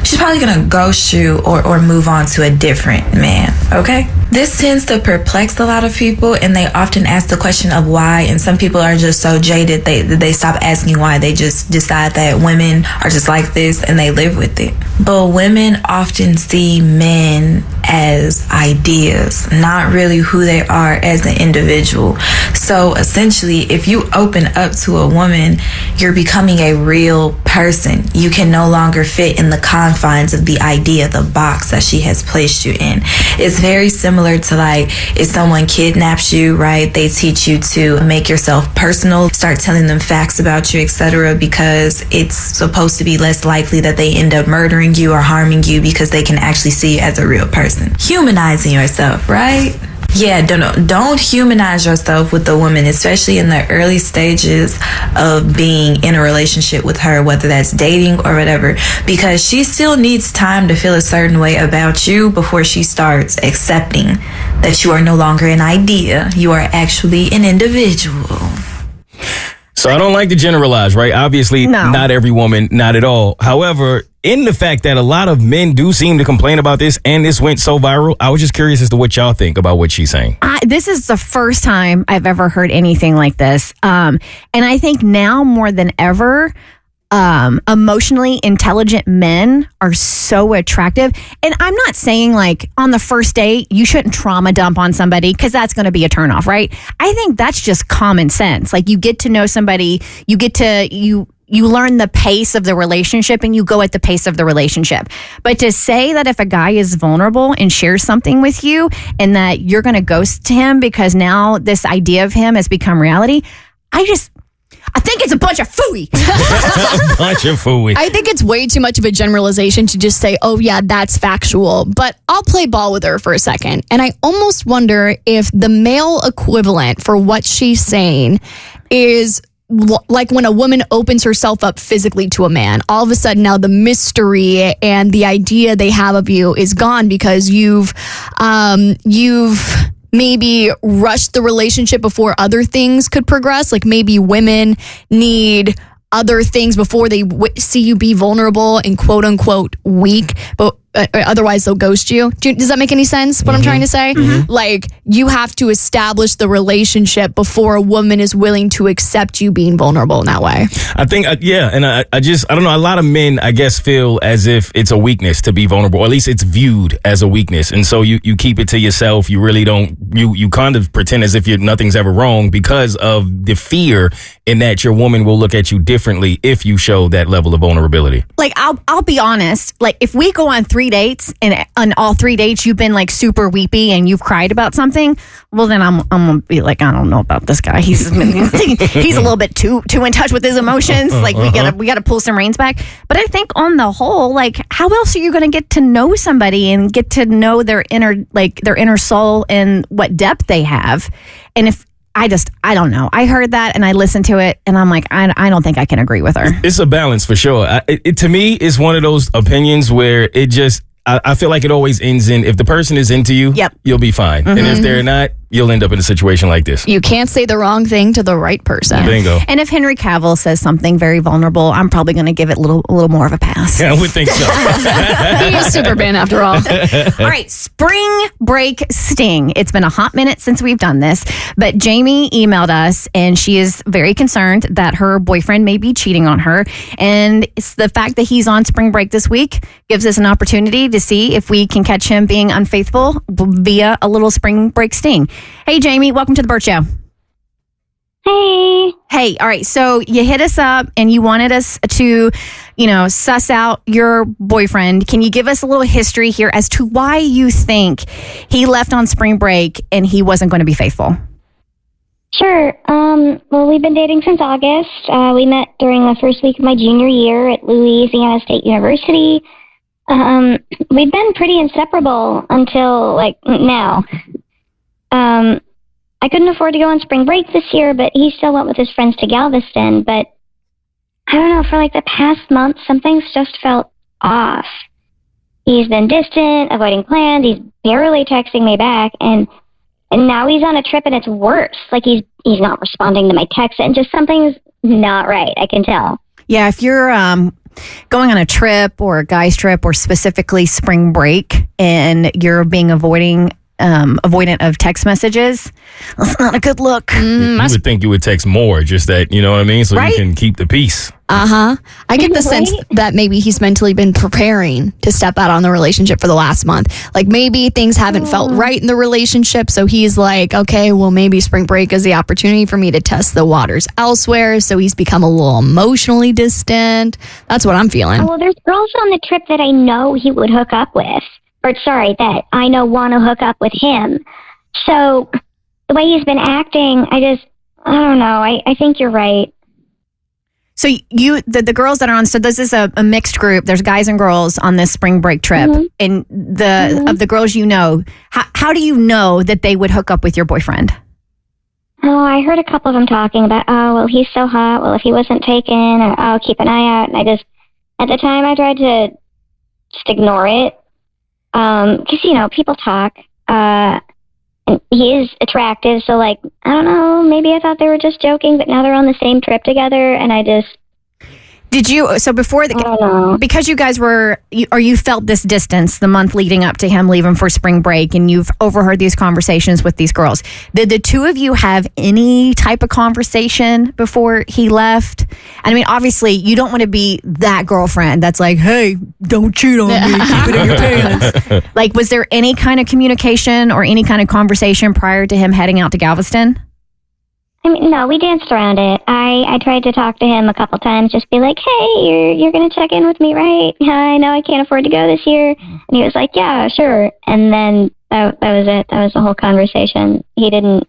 Speaker 13: she's probably gonna ghost you or move on to a different man, okay? This tends to perplex a lot of people, and they often ask the question of why, and some people are just so jaded they stop asking why. They just decide that women are just like this and they live with it. But women often see men as ideas, not really who they are as an individual. So essentially, if you open up to a woman, you're becoming a real person. You can no longer fit in the confines of the idea, the box that she has placed you in. It's very similar to like if someone kidnaps you, right? They teach you to make yourself personal, start telling them facts about you, etc., because it's supposed to be less likely that they end up murdering you or harming you because they can actually see you as a real person. Humanizing yourself, right? Yeah, don't humanize yourself with the woman, especially in the early stages of being in a relationship with her, whether that's dating or whatever, because she still needs time to feel a certain way about you before she starts accepting that you are no longer an idea, you are actually an individual.
Speaker 3: So I don't like to generalize, right? Obviously, not every woman, not at all. However, in the fact that a lot of men do seem to complain about this and this went so viral, I was just curious as to what y'all think about what she's saying.
Speaker 1: This is the first time I've ever heard anything like this. And I think now more than ever, emotionally intelligent men are so attractive. And I'm not saying like on the first date, you shouldn't trauma dump on somebody because that's going to be a turnoff, right? I think that's just common sense. Like you get to know somebody, you learn the pace of the relationship and you go at the pace of the relationship. But to say that if a guy is vulnerable and shares something with you and that you're going to ghost him because now this idea of him has become reality, I think it's a bunch of phooey.
Speaker 3: A bunch of phooey.
Speaker 2: I think it's way too much of a generalization to just say, oh yeah, that's factual. But I'll play ball with her for a second. And I almost wonder if the male equivalent for what she's saying is like when a woman opens herself up physically to a man, all of a sudden now the mystery and the idea they have of you is gone because you've maybe rushed the relationship before other things could progress. Like maybe women need other things before they see you be vulnerable and quote unquote weak, but otherwise they'll ghost you. Does that make any sense, what I'm trying to say? Like you have to establish the relationship before a woman is willing to accept you being vulnerable in that way.
Speaker 3: I think, yeah, and I don't know, a lot of men, I guess, feel as if it's a weakness to be vulnerable, or at least it's viewed as a weakness. And so you keep it to yourself. You really don't, you kind of pretend as if nothing's ever wrong because of the fear in that your woman will look at you differently if you show that level of vulnerability.
Speaker 1: Like, I'll be honest, like if we go on 3 3 dates and on all 3 dates you've been like super weepy and you've cried about something, well then I'm gonna be like, I don't know about this guy. He's a little bit too in touch with his emotions. Like we gotta pull some reins back. But I think on the whole, like how else are you gonna get to know somebody and get to know their inner soul and what depth they have? And if I don't know. I heard that and I listened to it and I'm like, I don't think I can agree with her.
Speaker 3: It's a balance for sure. To me, it's one of those opinions where it just, I feel like it always ends in, if the person is into you, you'll be fine. And if they're not, you'll end up in a situation like this.
Speaker 2: You can't say the wrong thing to the right person.
Speaker 3: Bingo.
Speaker 1: And if Henry Cavill says something very vulnerable, I'm probably going to give it a little more of a pass.
Speaker 3: Yeah, I would think so.
Speaker 2: He is Superman after all.
Speaker 1: All right, spring break sting. It's been a hot minute since we've done this, but Jamie emailed us and she is very concerned that her boyfriend may be cheating on her. And it's the fact that he's on spring break this week gives us an opportunity to see if we can catch him being unfaithful via a little spring break sting. Hey, Jamie, welcome to the Bert Show.
Speaker 14: Hey.
Speaker 1: Hey, all right. So you hit us up and you wanted us to, suss out your boyfriend. Can you give us a little history here as to why you think he left on spring break and he wasn't going to be faithful?
Speaker 14: Sure. Well, we've been dating since August. We met during the first week of my junior year at Louisiana State University. We've been pretty inseparable until now. I couldn't afford to go on spring break this year, but he still went with his friends to Galveston. But I don't know, for the past month, something's just felt off. He's been distant, avoiding plans. He's barely texting me back, and now he's on a trip, and it's worse. He's not responding to my texts, and just something's not right. I can tell.
Speaker 1: Yeah, if you're going on a trip or a guy's trip or specifically spring break, and you're being avoidant of text messages, that's not a good look.
Speaker 3: You would think you would text more, just that, you know what I mean? So you can keep the peace.
Speaker 2: I get the sense that maybe he's mentally been preparing to step out on the relationship for the last month. Maybe things haven't felt right in the relationship, so he's like, okay, well, maybe spring break is the opportunity for me to test the waters elsewhere, so he's become a little emotionally distant. That's what I'm feeling.
Speaker 14: Oh, well, there's girls on the trip that I know he would hook up with. That I know want to hook up with him. So the way he's been acting, I don't know. I think you're right.
Speaker 1: So the girls that are on, so this is a mixed group. There's guys and girls on this spring break trip. And of the girls how do you know that they would hook up with your boyfriend?
Speaker 14: Oh, I heard a couple of them talking about, well, he's so hot. Well, if he wasn't taken, or, keep an eye out. And at the time I tried to just ignore it. Because, people talk, and he is attractive, so, I don't know, maybe I thought they were just joking, but now they're on the same trip together, and
Speaker 1: Did you, so before because you guys you felt this distance the month leading up to him leaving for spring break and you've overheard these conversations with these girls, did the two of you have any type of conversation before he left? I mean, obviously you don't want to be that girlfriend that's like, hey, don't cheat on me, keep it in your pants. Was there any kind of communication or any kind of conversation prior to him heading out to Galveston?
Speaker 14: No, we danced around it. I tried to talk to him a couple times, just be like, hey, you're going to check in with me, right? I know I can't afford to go this year. And he was like, yeah, sure. And then that was it. That was the whole conversation. He didn't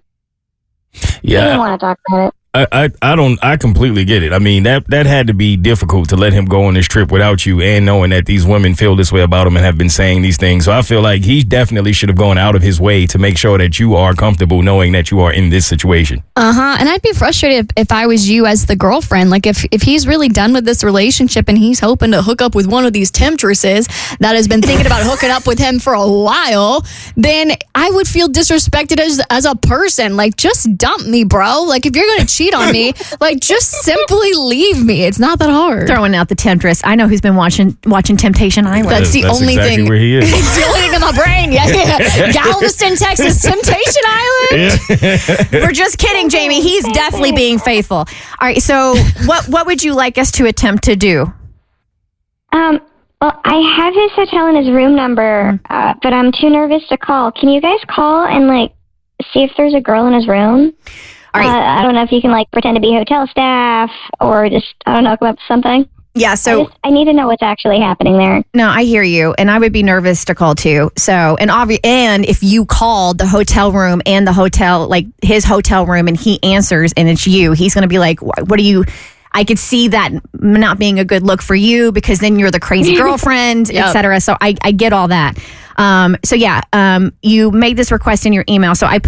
Speaker 14: want to talk about it.
Speaker 3: I completely get it. I mean, that had to be difficult to let him go on this trip without you and knowing that these women feel this way about him and have been saying these things. So I feel like he definitely should have gone out of his way to make sure that you are comfortable knowing that you are in this situation.
Speaker 2: And I'd be frustrated if I was you as the girlfriend. If he's really done with this relationship and he's hoping to hook up with one of these temptresses that has been thinking about hooking up with him for a while, then I would feel disrespected as a person. Just dump me, bro. If you're going to cheat on me, just simply leave me. It's not that hard.
Speaker 1: Throwing out the temptress. I know who's been watching Temptation Island.
Speaker 2: That's the only
Speaker 3: exactly
Speaker 2: thing.
Speaker 3: Where he is.
Speaker 2: It's the only thing in my brain. Yeah. Galveston, Texas, Temptation Island.
Speaker 3: Yeah.
Speaker 1: We're just kidding, Jamie. He's definitely being faithful. All right. So, what would you like us to attempt to do?
Speaker 14: Well, I have his hotel and his room number, but I'm too nervous to call. Can you guys call and see if there's a girl in his room? All right. I don't know if you can pretend to be hotel staff or just, I don't know, come up with something.
Speaker 1: Yeah, so
Speaker 14: I need to know what's actually happening there.
Speaker 1: no, I hear you, and I would be nervous to call too. So, and if you called the hotel room and the hotel, like his hotel room, and he answers and it's you, he's going to be like, "What are you?" I could see that not being a good look for you because then you're the crazy girlfriend, etc. So I get all that. You made this request in your email. So I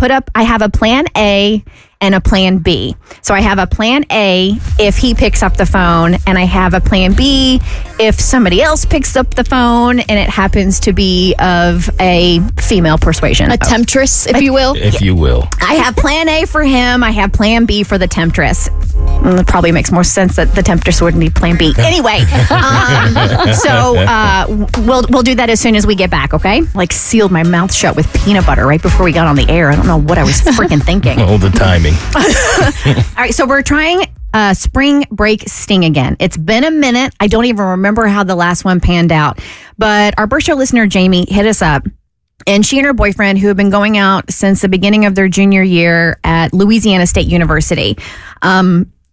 Speaker 1: have a plan A and a plan B. So I have a plan A if he picks up the phone, and I have a plan B if somebody else picks up the phone and it happens to be of a female persuasion.
Speaker 2: A temptress, if you will.
Speaker 3: If you will.
Speaker 1: I have plan A for him. I have plan B for the temptress. It probably makes more sense that the temptress wouldn't be plan B. Anyway, we'll do that as soon as we get back, okay? Like sealed my mouth shut with peanut butter right before we got on the air. I don't know what I was freaking thinking.
Speaker 3: Oh, the timing.
Speaker 1: All right, so we're trying spring break sting again. It's been a minute. I don't even remember how the last one panned out. But our Bert Show listener, Jamie, hit us up. And she and her boyfriend, who have been going out since the beginning of their junior year at Louisiana State University,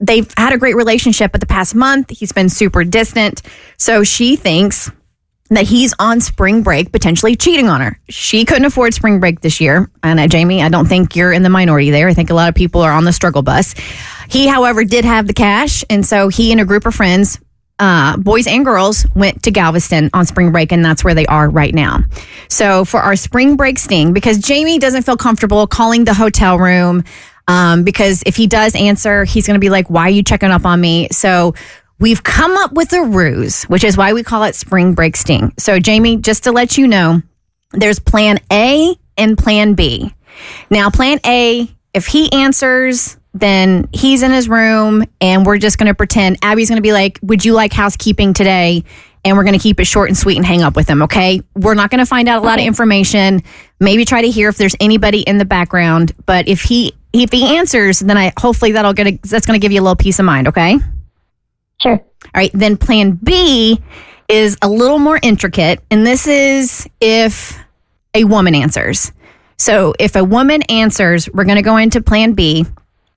Speaker 1: they've had a great relationship, but the past month, he's been super distant. So she thinks that he's on spring break, potentially cheating on her. She couldn't afford spring break this year. And Jamie, I don't think you're in the minority there. I think a lot of people are on the struggle bus. He, however, did have the cash. And so he and a group of friends, boys and girls, went to Galveston on spring break. And that's where they are right now. So for our spring break sting, because Jamie doesn't feel comfortable calling the hotel room, because if he does answer, he's going to be like, why are you checking up on me? So we've come up with a ruse, which is why we call it spring break sting. So Jamie, just to let you know, there's plan A and plan B. Now, plan A, if he answers, then he's in his room and we're just going to pretend Abby's going to be like, would you like housekeeping today? And we're going to keep it short and sweet and hang up with him, okay? We're not going to find out a lot of information. Maybe try to hear if there's anybody in the background. But if he answers, then hopefully that's going to give you a little peace of mind, okay?
Speaker 14: Sure.
Speaker 1: All right, then plan B is a little more intricate, and this is if a woman answers. So if a woman answers, we're going to go into plan B,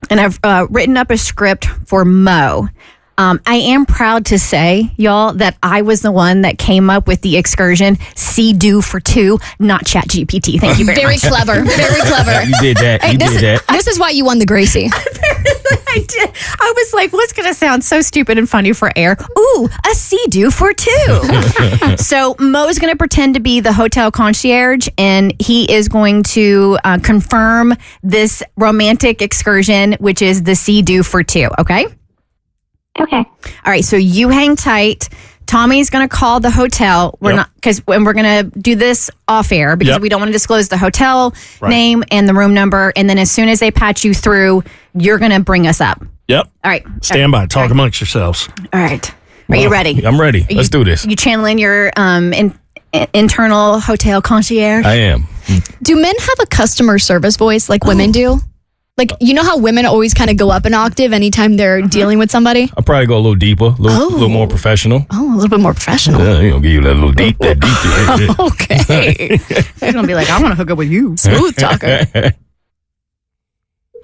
Speaker 1: and I've written up a script for Mo. I am proud to say, y'all, that I was the one that came up with the excursion do for two, not ChatGPT. Thank you very much.
Speaker 2: Very clever. Very clever.
Speaker 3: You did that.
Speaker 2: Hey,
Speaker 3: You did that.
Speaker 2: This is why you won the Gracie.
Speaker 1: I did. I was like, what's going to sound so stupid and funny for air? Ooh, a do for two. So Mo's going to pretend to be the hotel concierge, and he is going to confirm this romantic excursion, which is the do for two. Okay?
Speaker 14: Okay.
Speaker 1: All right. So you hang tight. Tommy's going to call the hotel. We're going to do this off air because we don't want to disclose the hotel name and the room number. And then as soon as they patch you through, you're going to bring us up.
Speaker 4: Yep.
Speaker 1: All right.
Speaker 4: Stand by. Talk amongst yourselves.
Speaker 1: All right. Are you ready?
Speaker 3: I'm ready. Let's do this.
Speaker 1: You channeling your internal hotel concierge?
Speaker 3: I am.
Speaker 2: Do men have a customer service voice like women do? Like, you know how women always kind of go up an octave anytime they're dealing with somebody?
Speaker 3: I'll probably go a little deeper, a little more professional.
Speaker 2: Oh, a little bit more professional.
Speaker 3: Yeah, you know, give you that little deep.
Speaker 1: Okay. They're going to be like, I want to hook up with you.
Speaker 2: Smooth talker.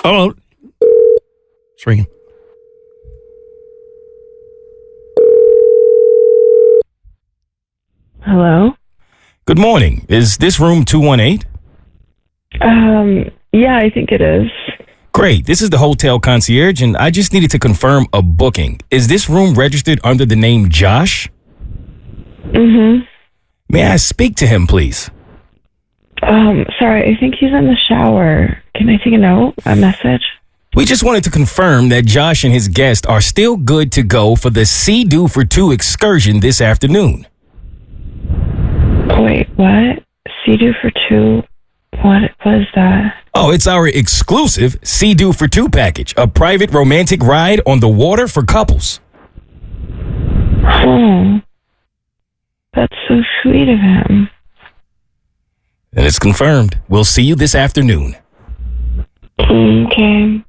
Speaker 4: Oh, it's ringing.
Speaker 9: Hello?
Speaker 3: Good morning. Is this room 218?
Speaker 9: Yeah, I think it is.
Speaker 3: Great. This is the hotel concierge, and I just needed to confirm a booking. Is this room registered under the name Josh?
Speaker 9: Mm-hmm.
Speaker 3: May I speak to him, please?
Speaker 9: Sorry, I think he's in the shower. Can I take a message?
Speaker 3: We just wanted to confirm that Josh and his guest are still good to go for the do for two excursion this afternoon.
Speaker 9: Wait, what? do for two? What was that?
Speaker 3: Oh, it's our exclusive do for two package, a private romantic ride on the water for couples.
Speaker 9: Oh, that's so sweet of him.
Speaker 3: And it's confirmed. We'll see you this afternoon.
Speaker 9: Okay.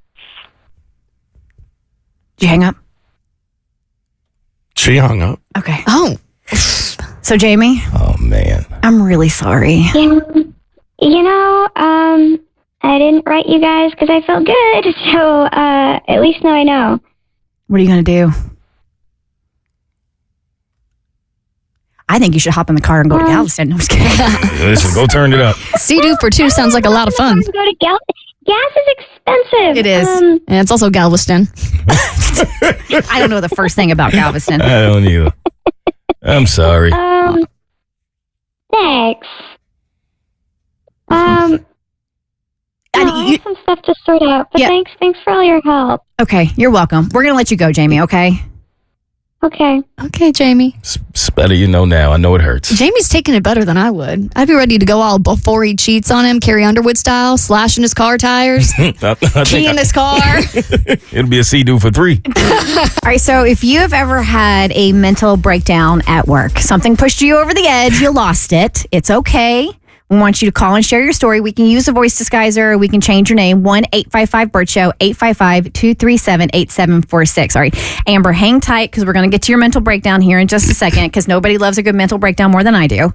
Speaker 1: Did you hang up?
Speaker 4: She hung up.
Speaker 1: Okay.
Speaker 2: Oh.
Speaker 1: So, Jamie?
Speaker 3: Oh, man.
Speaker 1: I'm really sorry.
Speaker 14: I didn't write you guys because I felt good. So, at least now I know.
Speaker 1: What are you going to do? I think you should hop in the car and go to Galveston. No, I'm just kidding.
Speaker 3: Listen, go turn it up.
Speaker 2: Sea-Doo for two sounds like a lot of fun.
Speaker 14: Go to gas is expensive.
Speaker 1: It is.
Speaker 2: And it's also Galveston.
Speaker 1: I don't know the first thing about Galveston.
Speaker 3: I don't either. I'm sorry.
Speaker 14: Thanks. I have some stuff to sort out, but thanks for all your help.
Speaker 1: Okay, you're welcome. We're going to let you go, Jamie, okay?
Speaker 14: Okay.
Speaker 2: Okay, Jamie.
Speaker 3: It's better you know now. I know it hurts.
Speaker 2: Jamie's taking it better than I would. I'd be ready to go all before he cheats on him, Carrie Underwood style, slashing his car tires, key in his car.
Speaker 3: It'll be a Sea-Doo for 3.
Speaker 1: All right, so if you have ever had a mental breakdown at work, something pushed you over the edge, you lost it, it's okay. We want you to call and share your story. We can use a voice disguiser, or we can change your name. 1-855-BERT Show, 855-237-8746. All right, Amber, hang tight because we're going to get to your mental breakdown here in just a second because nobody loves a good mental breakdown more than I do.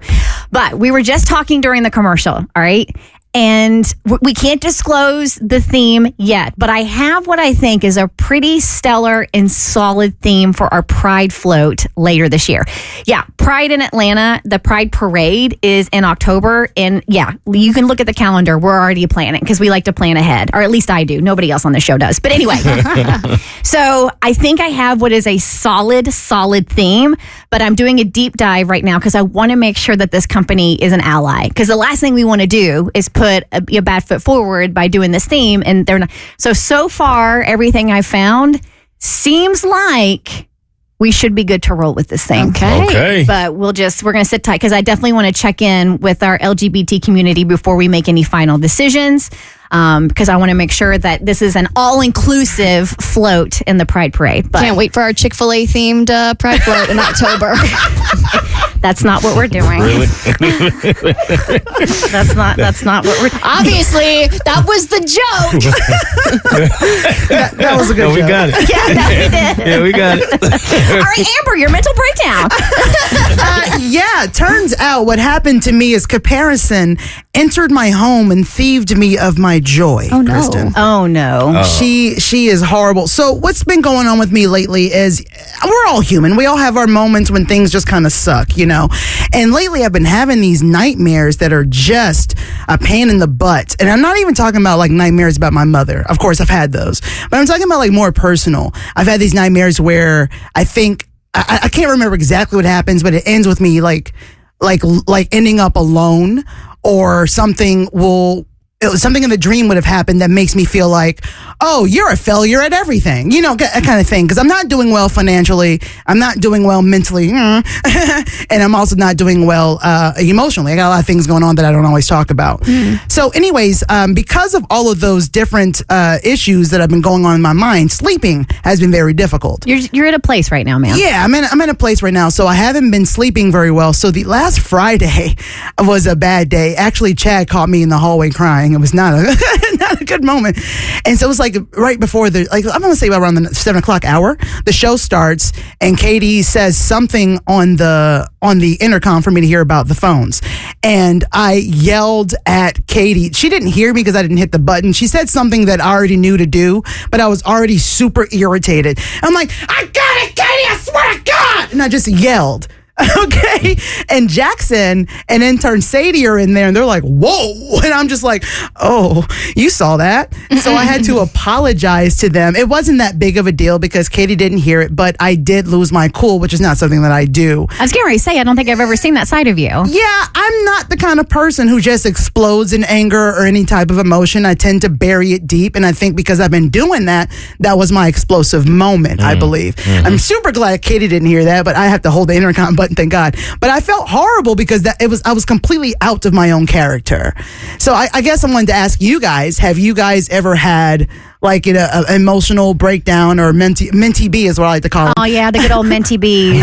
Speaker 1: But we were just talking during the commercial, all right? And we can't disclose the theme yet, but I have what I think is a pretty stellar and solid theme for our Pride float later this year. Yeah, Pride in Atlanta, the Pride Parade is in October. And yeah, you can look at the calendar. We're already planning because we like to plan ahead, or at least I do. Nobody else on the show does. But anyway, so I think I have what is a solid theme, but I'm doing a deep dive right now because I want to make sure that this company is an ally. Because the last thing we want to do is put a bad foot forward by doing this theme, and they're not. So far, everything I found seems like we should be good to roll with this thing.
Speaker 3: Okay.
Speaker 1: But we're going to sit tight because I definitely want to check in with our LGBT community before we make any final decisions. Because I want to make sure that this is an all-inclusive float in the Pride Parade. But
Speaker 2: can't wait for our Chick-fil-A themed Pride float in October.
Speaker 1: That's not what we're doing.
Speaker 3: Really?
Speaker 1: That's not what we're doing.
Speaker 2: Obviously, that was the joke.
Speaker 6: That was a good joke.
Speaker 3: We got it.
Speaker 1: Yeah, that we did.
Speaker 3: Yeah, we got it.
Speaker 1: All right, Amber, your mental breakdown.
Speaker 15: Turns out what happened to me is comparison entered my home and thieved me of my joy.
Speaker 2: Oh, no.
Speaker 15: Kristen.
Speaker 1: Oh, no.
Speaker 15: She is horrible. So what's been going on with me lately is we're all human. We all have our moments when things just kind of suck, you know. And lately I've been having these nightmares that are just a pain in the butt. And I'm not even talking about like nightmares about my mother. Of course, I've had those. But I'm talking about like more personal. I've had these nightmares where I think, I can't remember exactly what happens, but it ends with me like ending up alone, or something in the dream would have happened that makes me feel like, oh, you're a failure at everything, you know, that kind of thing. Because I'm not doing well financially, I'm not doing well mentally, and I'm also not doing well emotionally. I got a lot of things going on that I don't always talk about. So anyways, because of all of those different issues that have been going on in my mind, sleeping has been very difficult.
Speaker 1: You're at a place right now, man.
Speaker 15: Yeah, I'm in a place right now, so I haven't been sleeping very well. So the last Friday was a bad day. Actually, Chad caught me in the hallway crying. It was not a good moment. And so it was like right before I'm going to say around the 7:00 hour, the show starts, and Katie says something on the intercom for me to hear about the phones. And I yelled at Katie. She didn't hear me because I didn't hit the button. She said something that I already knew to do, but I was already super irritated. I'm like, I got it, Katie, I swear to God. And I just yelled. Okay. And Jackson and intern Sadie are in there, and they're like, whoa. And I'm just like, oh, you saw that. So I had to apologize to them. It wasn't that big of a deal because Katie didn't hear it, but I did lose my cool, which is not something that I do.
Speaker 1: I was getting ready to say, I don't think I've ever seen that side of you.
Speaker 15: Yeah, I'm not the kind of person who just explodes in anger or any type of emotion. I tend to bury it deep. And I think because I've been doing that, that was my explosive moment, I believe. I'm super glad Katie didn't hear that, but I have to hold the intercom button, thank God. But I felt horrible because I was completely out of my own character. So I guess I wanted to ask you guys, have you guys ever had like an emotional breakdown, or mentee B is what I like to call them?
Speaker 1: Oh yeah, the good old mentee B's.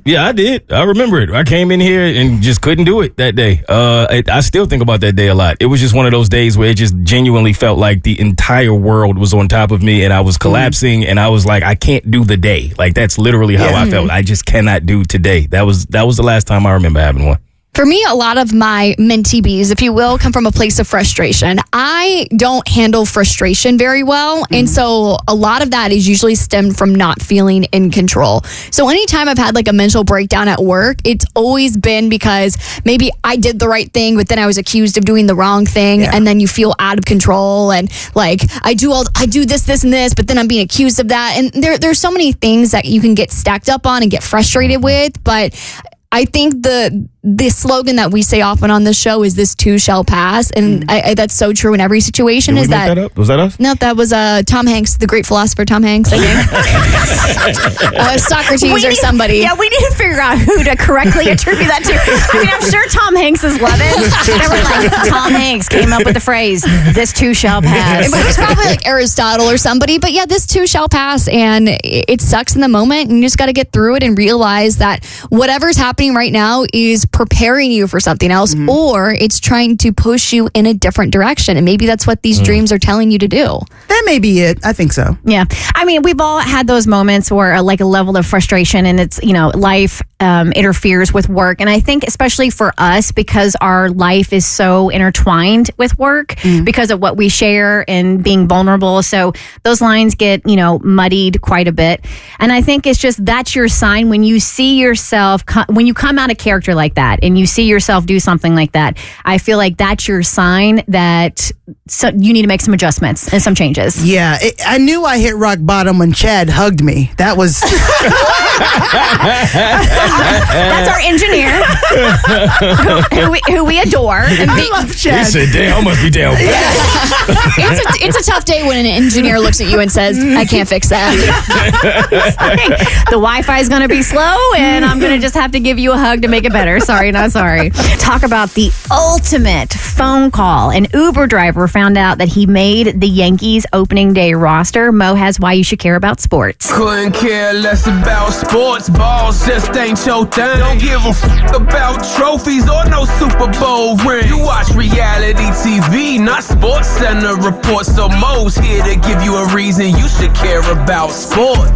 Speaker 3: Yeah, I did. I remember it. I came in here and just couldn't do it that day. I still think about that day a lot. It was just one of those days where it just genuinely felt like the entire world was on top of me and I was collapsing, and I was like, I can't do the day. Like, that's literally how I felt. I just cannot do today. That was the last time I remember having one.
Speaker 2: For me, a lot of my mentee bees, if you will, come from a place of frustration. I don't handle frustration very well. And so a lot of that is usually stemmed from not feeling in control. So anytime I've had like a mental breakdown at work, it's always been because maybe I did the right thing, but then I was accused of doing the wrong thing. And then you feel out of control. And like, I do this, and this, but then I'm being accused of that. And there's so many things that you can get stacked up on and get frustrated with. But I think the slogan that we say often on the show is "This too shall pass," and that's so true in every situation.
Speaker 3: Did
Speaker 2: is
Speaker 3: we make that up? Was that us?
Speaker 2: No, that was Tom Hanks, the great philosopher Tom Hanks, I think. Socrates or somebody.
Speaker 1: Yeah, we need to figure out who to correctly attribute that to. I mean, I'm sure Tom Hanks is loving. They were like, Tom Hanks came up with the phrase "This too shall pass."
Speaker 2: It was probably like Aristotle or somebody, but yeah, this too shall pass, and it sucks in the moment, and you just got to get through it and realize that whatever's happening right now is preparing you for something else, or it's trying to push you in a different direction, and maybe that's what these dreams are telling you to do.
Speaker 15: That may be it. I think so.
Speaker 1: Yeah. I mean, we've all had those moments where like a level of frustration and it's, life interferes with work. And I think especially for us, because our life is so intertwined with work because of what we share and being vulnerable. So those lines get, muddied quite a bit. And I think it's just, that's your sign when you see yourself, when you come out of character like that and you see yourself do something like that, I feel like that's your sign that you need to make some adjustments and some changes.
Speaker 15: Yeah, I knew I hit rock bottom when Chad hugged me. That was...
Speaker 1: That's our engineer, who we adore. And
Speaker 15: I love Chad.
Speaker 3: He said, damn, I must be down.
Speaker 2: It's a tough day when an engineer looks at you and says, I can't fix that.
Speaker 1: The Wi-Fi is going to be slow and I'm going to just have to give you a hug to make it better. Sorry, not sorry. Talk about the ultimate phone call. An Uber driver found out that he made the Yankees opening day roster. Mo has why you should care about sports.
Speaker 16: Couldn't care less about sports. Balls just ain't your thing. Don't give a about trophies or no Super Bowl ring. You watch reality TV, not Sports Center reports. So Mo's here to give you a reason you should care about sports.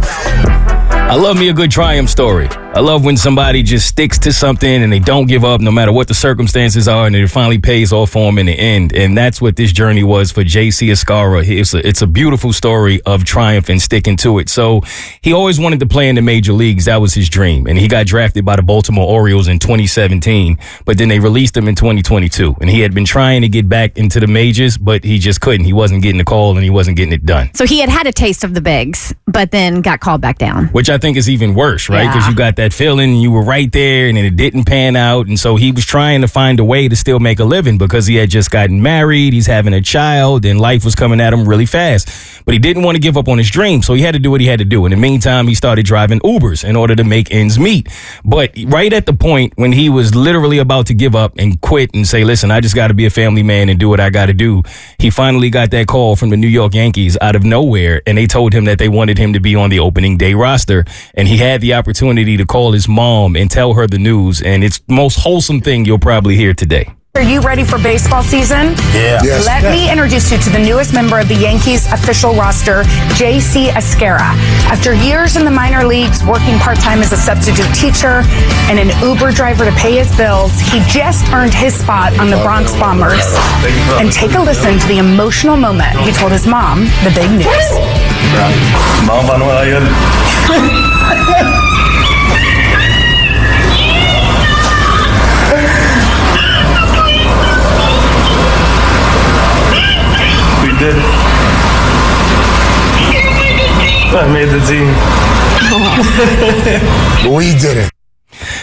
Speaker 3: I love me a good triumph story. I love when somebody just sticks to something and they don't give up no matter what the circumstances are, and it finally pays off for them in the end. And that's what this journey was for J.C. Escara. It's a beautiful story of triumph and sticking to it. So he always wanted to play in the major leagues. That was his dream. And he got drafted by the Baltimore Orioles in 2017, but then they released him in 2022. And he had been trying to get back into the majors, but he just couldn't. He wasn't getting the call and he wasn't getting it done.
Speaker 1: So he had a taste of the bigs, but then got called back down.
Speaker 3: Which I think is even worse, right? Because you got that feeling, you were right there, and then it didn't pan out. And so he was trying to find a way to still make a living because he had just gotten married, he's having a child, and life was coming at him really fast. But he didn't want to give up on his dream, so he had to do what he had to do. In the meantime, he started driving Ubers in order to make ends meet. But right at the point when he was literally about to give up and quit and say, listen, I just got to be a family man and do what I got to do, he finally got that call from the New York Yankees out of nowhere, and they told him that they wanted him to be on the opening day roster. And he had the opportunity to call his mom and tell her the news, and it's the most wholesome thing you'll probably hear today.
Speaker 17: Are you ready for baseball season?
Speaker 3: Yeah.
Speaker 17: Yes. Let me introduce you to the newest member of the Yankees official roster, J.C. Escara. After years in the minor leagues, working part-time as a substitute teacher and an Uber driver to pay his bills, he just earned his spot on the Bronx Bombers. And take a listen to the emotional moment he told his mom the big news.
Speaker 18: Mom, paano wala yun? We did it. I made the team.
Speaker 3: We did it.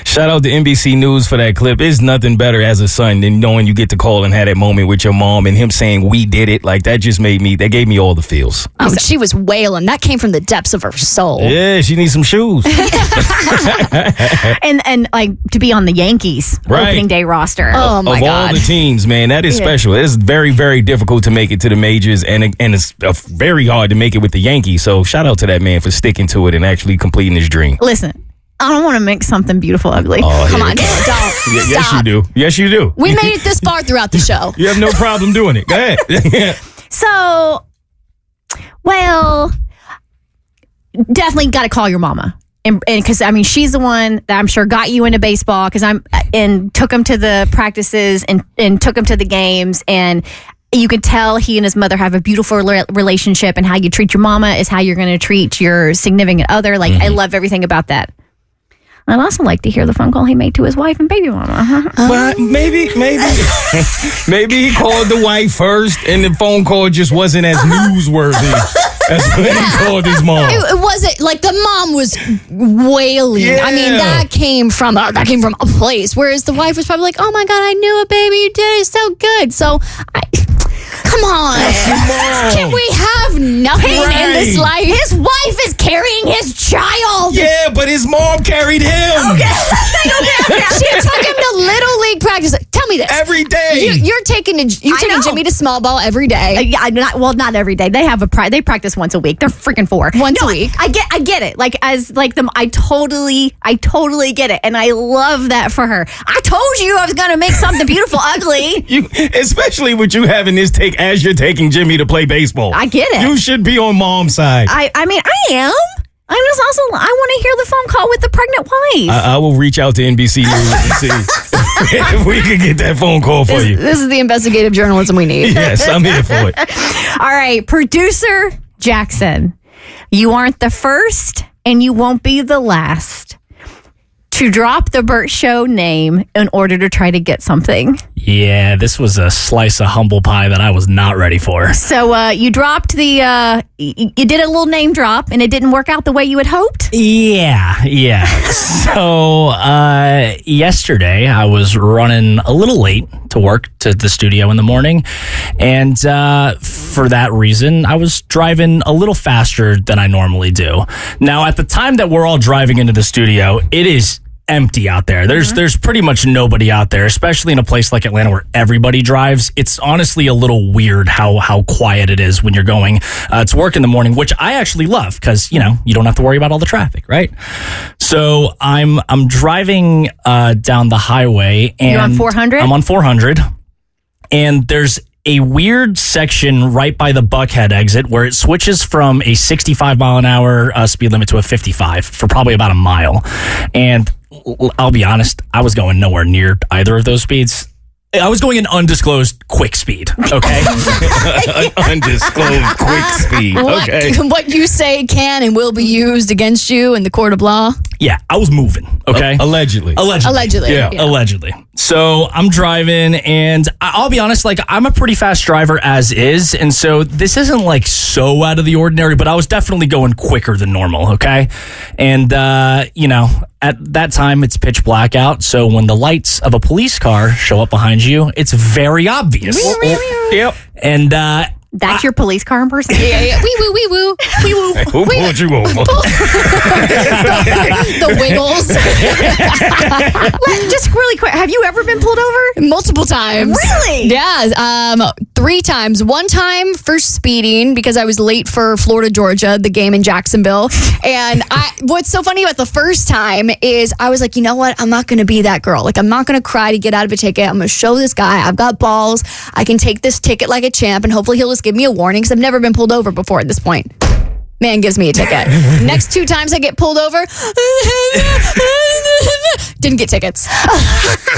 Speaker 3: Shout out to NBC News for that clip. It's nothing better as a son than knowing you get to call and have that moment with your mom and him saying, we did it. Like, that just that gave me all the feels.
Speaker 2: Oh, she was wailing. That came from the depths of her soul.
Speaker 3: Yeah, she needs some shoes.
Speaker 1: and like to be on the Yankees opening day roster.
Speaker 2: Oh my
Speaker 3: God. Of all the teams, man, that is special. It's very, very difficult to make it to the majors, and it's very hard to make it with the Yankees. So shout out to that man for sticking to it and actually completing his dream.
Speaker 1: Listen, I don't want to make something beautiful ugly.
Speaker 3: Oh,
Speaker 2: come on, don't.
Speaker 3: Yes, you do. Yes, you do.
Speaker 2: We made it this far throughout the show.
Speaker 3: You have no problem doing it. Go ahead.
Speaker 1: So, well, definitely got to call your mama. And because I mean, she's the one that I'm sure got you into baseball and took him to the practices and took him to the games. And you can tell he and his mother have a beautiful relationship, and how you treat your mama is how you're going to treat your significant other. Like, I love everything about that. I'd also like to hear the phone call he made to his wife and baby mama.
Speaker 3: But maybe he called the wife first, and the phone call just wasn't as newsworthy as when he called his mom.
Speaker 2: It wasn't like the mom was wailing.
Speaker 3: Yeah.
Speaker 2: I mean, that came from a place. Whereas the wife was probably like, "Oh my God, I knew it, baby. You did it so good." So, come on. Can we have nothing in this life?
Speaker 1: His wife is carrying his child.
Speaker 3: Yeah, but his mom carried him.
Speaker 1: Okay.
Speaker 2: She took him to Little League practice. Tell me this.
Speaker 3: Every day.
Speaker 2: You're taking Jimmy to small ball every day.
Speaker 1: Not every day. They have they practice once a week. They're freaking 4.
Speaker 2: Once a week.
Speaker 1: I get it. Like, as like them, I totally get it, and I love that for her. I told you I was gonna make something beautiful ugly.
Speaker 3: Especially with you having this take as you're taking Jimmy to play baseball.
Speaker 1: I get it.
Speaker 3: You should be on mom's side.
Speaker 1: I mean, I am. I want to hear the phone call with the pregnant wife.
Speaker 3: I will reach out to NBC News and see if we can get that phone call for you.
Speaker 2: This is the investigative journalism we need.
Speaker 3: Yes, I'm here for it.
Speaker 1: All right, producer Jackson, you aren't the first and you won't be the last to drop the Bert Show name in order to try to get something.
Speaker 19: Yeah, this was a slice of humble pie that I was not ready for.
Speaker 1: So you dropped you did a little name drop, and it didn't work out the way you had hoped?
Speaker 19: Yeah. So yesterday I was running a little late to work to the studio in the morning, and for that reason I was driving a little faster than I normally do. Now, at the time that we're all driving into the studio, it is empty out there. There's pretty much nobody out there, especially in a place like Atlanta where everybody drives. It's honestly a little weird how quiet it is when you're going to work in the morning, which I actually love because, you don't have to worry about all the traffic, right? So I'm driving down the highway, and
Speaker 1: you're on 400?
Speaker 19: I'm on 400, and there's a weird section right by the Buckhead exit where it switches from a 65 mile an hour speed limit to a 55 for probably about a mile. And I'll be honest, I was going nowhere near either of those speeds. I was going an undisclosed quick speed, okay?
Speaker 3: Undisclosed quick speed, okay.
Speaker 2: What you say can and will be used against you in the court of law.
Speaker 19: Yeah, I was moving, okay?
Speaker 3: Allegedly.
Speaker 19: Yeah, allegedly. So I'm driving, and I'll be honest, like, I'm a pretty fast driver as is, and so this isn't like so out of the ordinary, but I was definitely going quicker than normal, okay? And, at that time, it's pitch black out, so when the lights of a police car show up behind you, it's very obvious.
Speaker 3: Yep.
Speaker 19: And
Speaker 1: that's your police car impersonation?
Speaker 2: Yeah. Wee woo, wee woo. Wee woo.
Speaker 3: Who pulled you over?
Speaker 2: The wiggles.
Speaker 1: Just really quick, have you ever been pulled over?
Speaker 2: Multiple times.
Speaker 1: Really?
Speaker 2: Yeah. 3 times. One time for speeding because I was late for Florida, Georgia, the game in Jacksonville. And what's so funny about the first time is I was like, you know what? I'm not going to be that girl. Like, I'm not going to cry to get out of a ticket. I'm going to show this guy I've got balls. I can take this ticket like a champ, and hopefully he'll just give me a warning because I've never been pulled over before at this point. Man gives me a ticket. Next 2 times I get pulled over, didn't get tickets.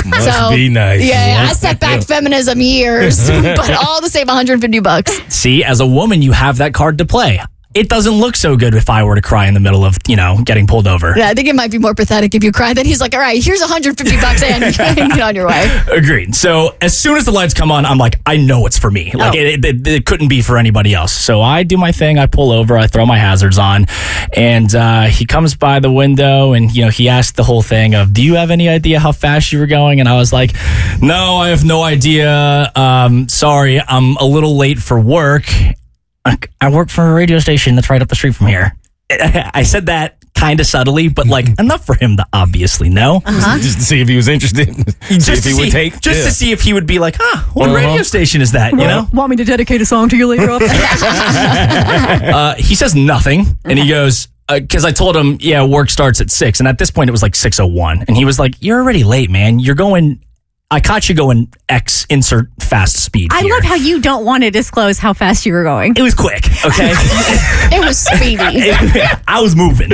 Speaker 3: Must be nice.
Speaker 2: Yeah, I set back feminism years, but all to save $150.
Speaker 19: See, as a woman, you have that card to play. It doesn't look so good if I were to cry in the middle of, getting pulled over.
Speaker 2: Yeah, I think it might be more pathetic if you cry. Then he's like, all right, here's $150 and get on your way.
Speaker 19: Agreed. So as soon as the lights come on, I'm like, I know it's for me. Like it couldn't be for anybody else. So I do my thing. I pull over. I throw my hazards on. And he comes by the window and, he asked the whole thing of, do you have any idea how fast you were going? And I was like, no, I have no idea. Sorry, I'm a little late for work. I work for a radio station that's right up the street from here. I said that kind of subtly, but enough for him to obviously know.
Speaker 3: Just to see if he was interested. Would take.
Speaker 19: Just to see if he would be like, what radio station is that,
Speaker 1: Want me to dedicate a song to you later on?
Speaker 19: He says nothing, and he goes, because I told him, work starts at 6, and at this point it was like 6:01, and he was like, you're already late, man. You're going I caught you going X insert fast speed.
Speaker 20: I
Speaker 19: here.
Speaker 20: love how you don't want to disclose how fast you were going.
Speaker 19: It was quick, okay?
Speaker 2: It was speedy.
Speaker 19: I was moving.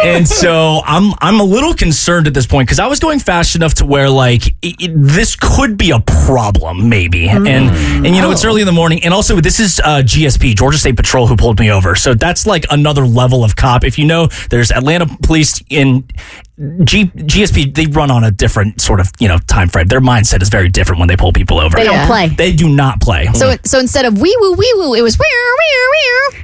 Speaker 19: And so I'm a little concerned at this point because I was going fast enough to where like this could be a problem maybe. And you know, it's early in the morning. And also this is GSP, Georgia State Patrol, who pulled me over. So that's like another level of cop. If you know, there's Atlanta police in GSP, they run on a different sort of, you know, time frame. Their mindset is very different when they pull people over.
Speaker 20: They don't play.
Speaker 19: They do not play.
Speaker 2: So instead of wee woo, it was wee.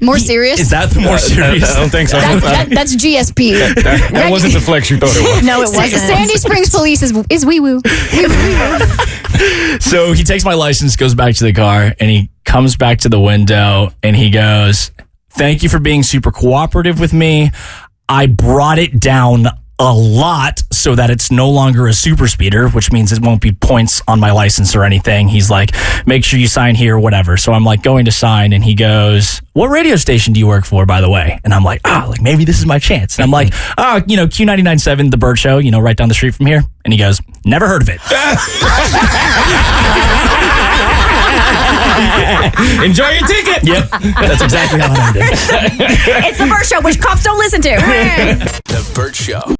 Speaker 2: More serious.
Speaker 19: Is that the more serious?
Speaker 3: I don't think so.
Speaker 2: That's GSP.
Speaker 3: That wasn't the flex you thought it was.
Speaker 20: No, it wasn't.
Speaker 2: Sandy Springs Police is wee woo.
Speaker 19: So he takes my license, goes back to the car, and he comes back to the window and he goes, "Thank you for being super cooperative with me. I brought it down a lot so that it's no longer a super speeder, which means it won't be points on my license or anything." He's like, "Make sure you sign here," whatever. So I'm like going to sign and he goes, "What radio station do you work for, by the way?" And I'm like, like maybe this is my chance. And I'm like, you know, Q99.7, the Bert Show, you know, right down the street from here. And he goes, "Never heard of it."
Speaker 3: Enjoy your ticket.
Speaker 19: Yep, that's exactly how it ended.
Speaker 20: It's the Bert Show, which cops don't listen to.
Speaker 16: The Bert Show.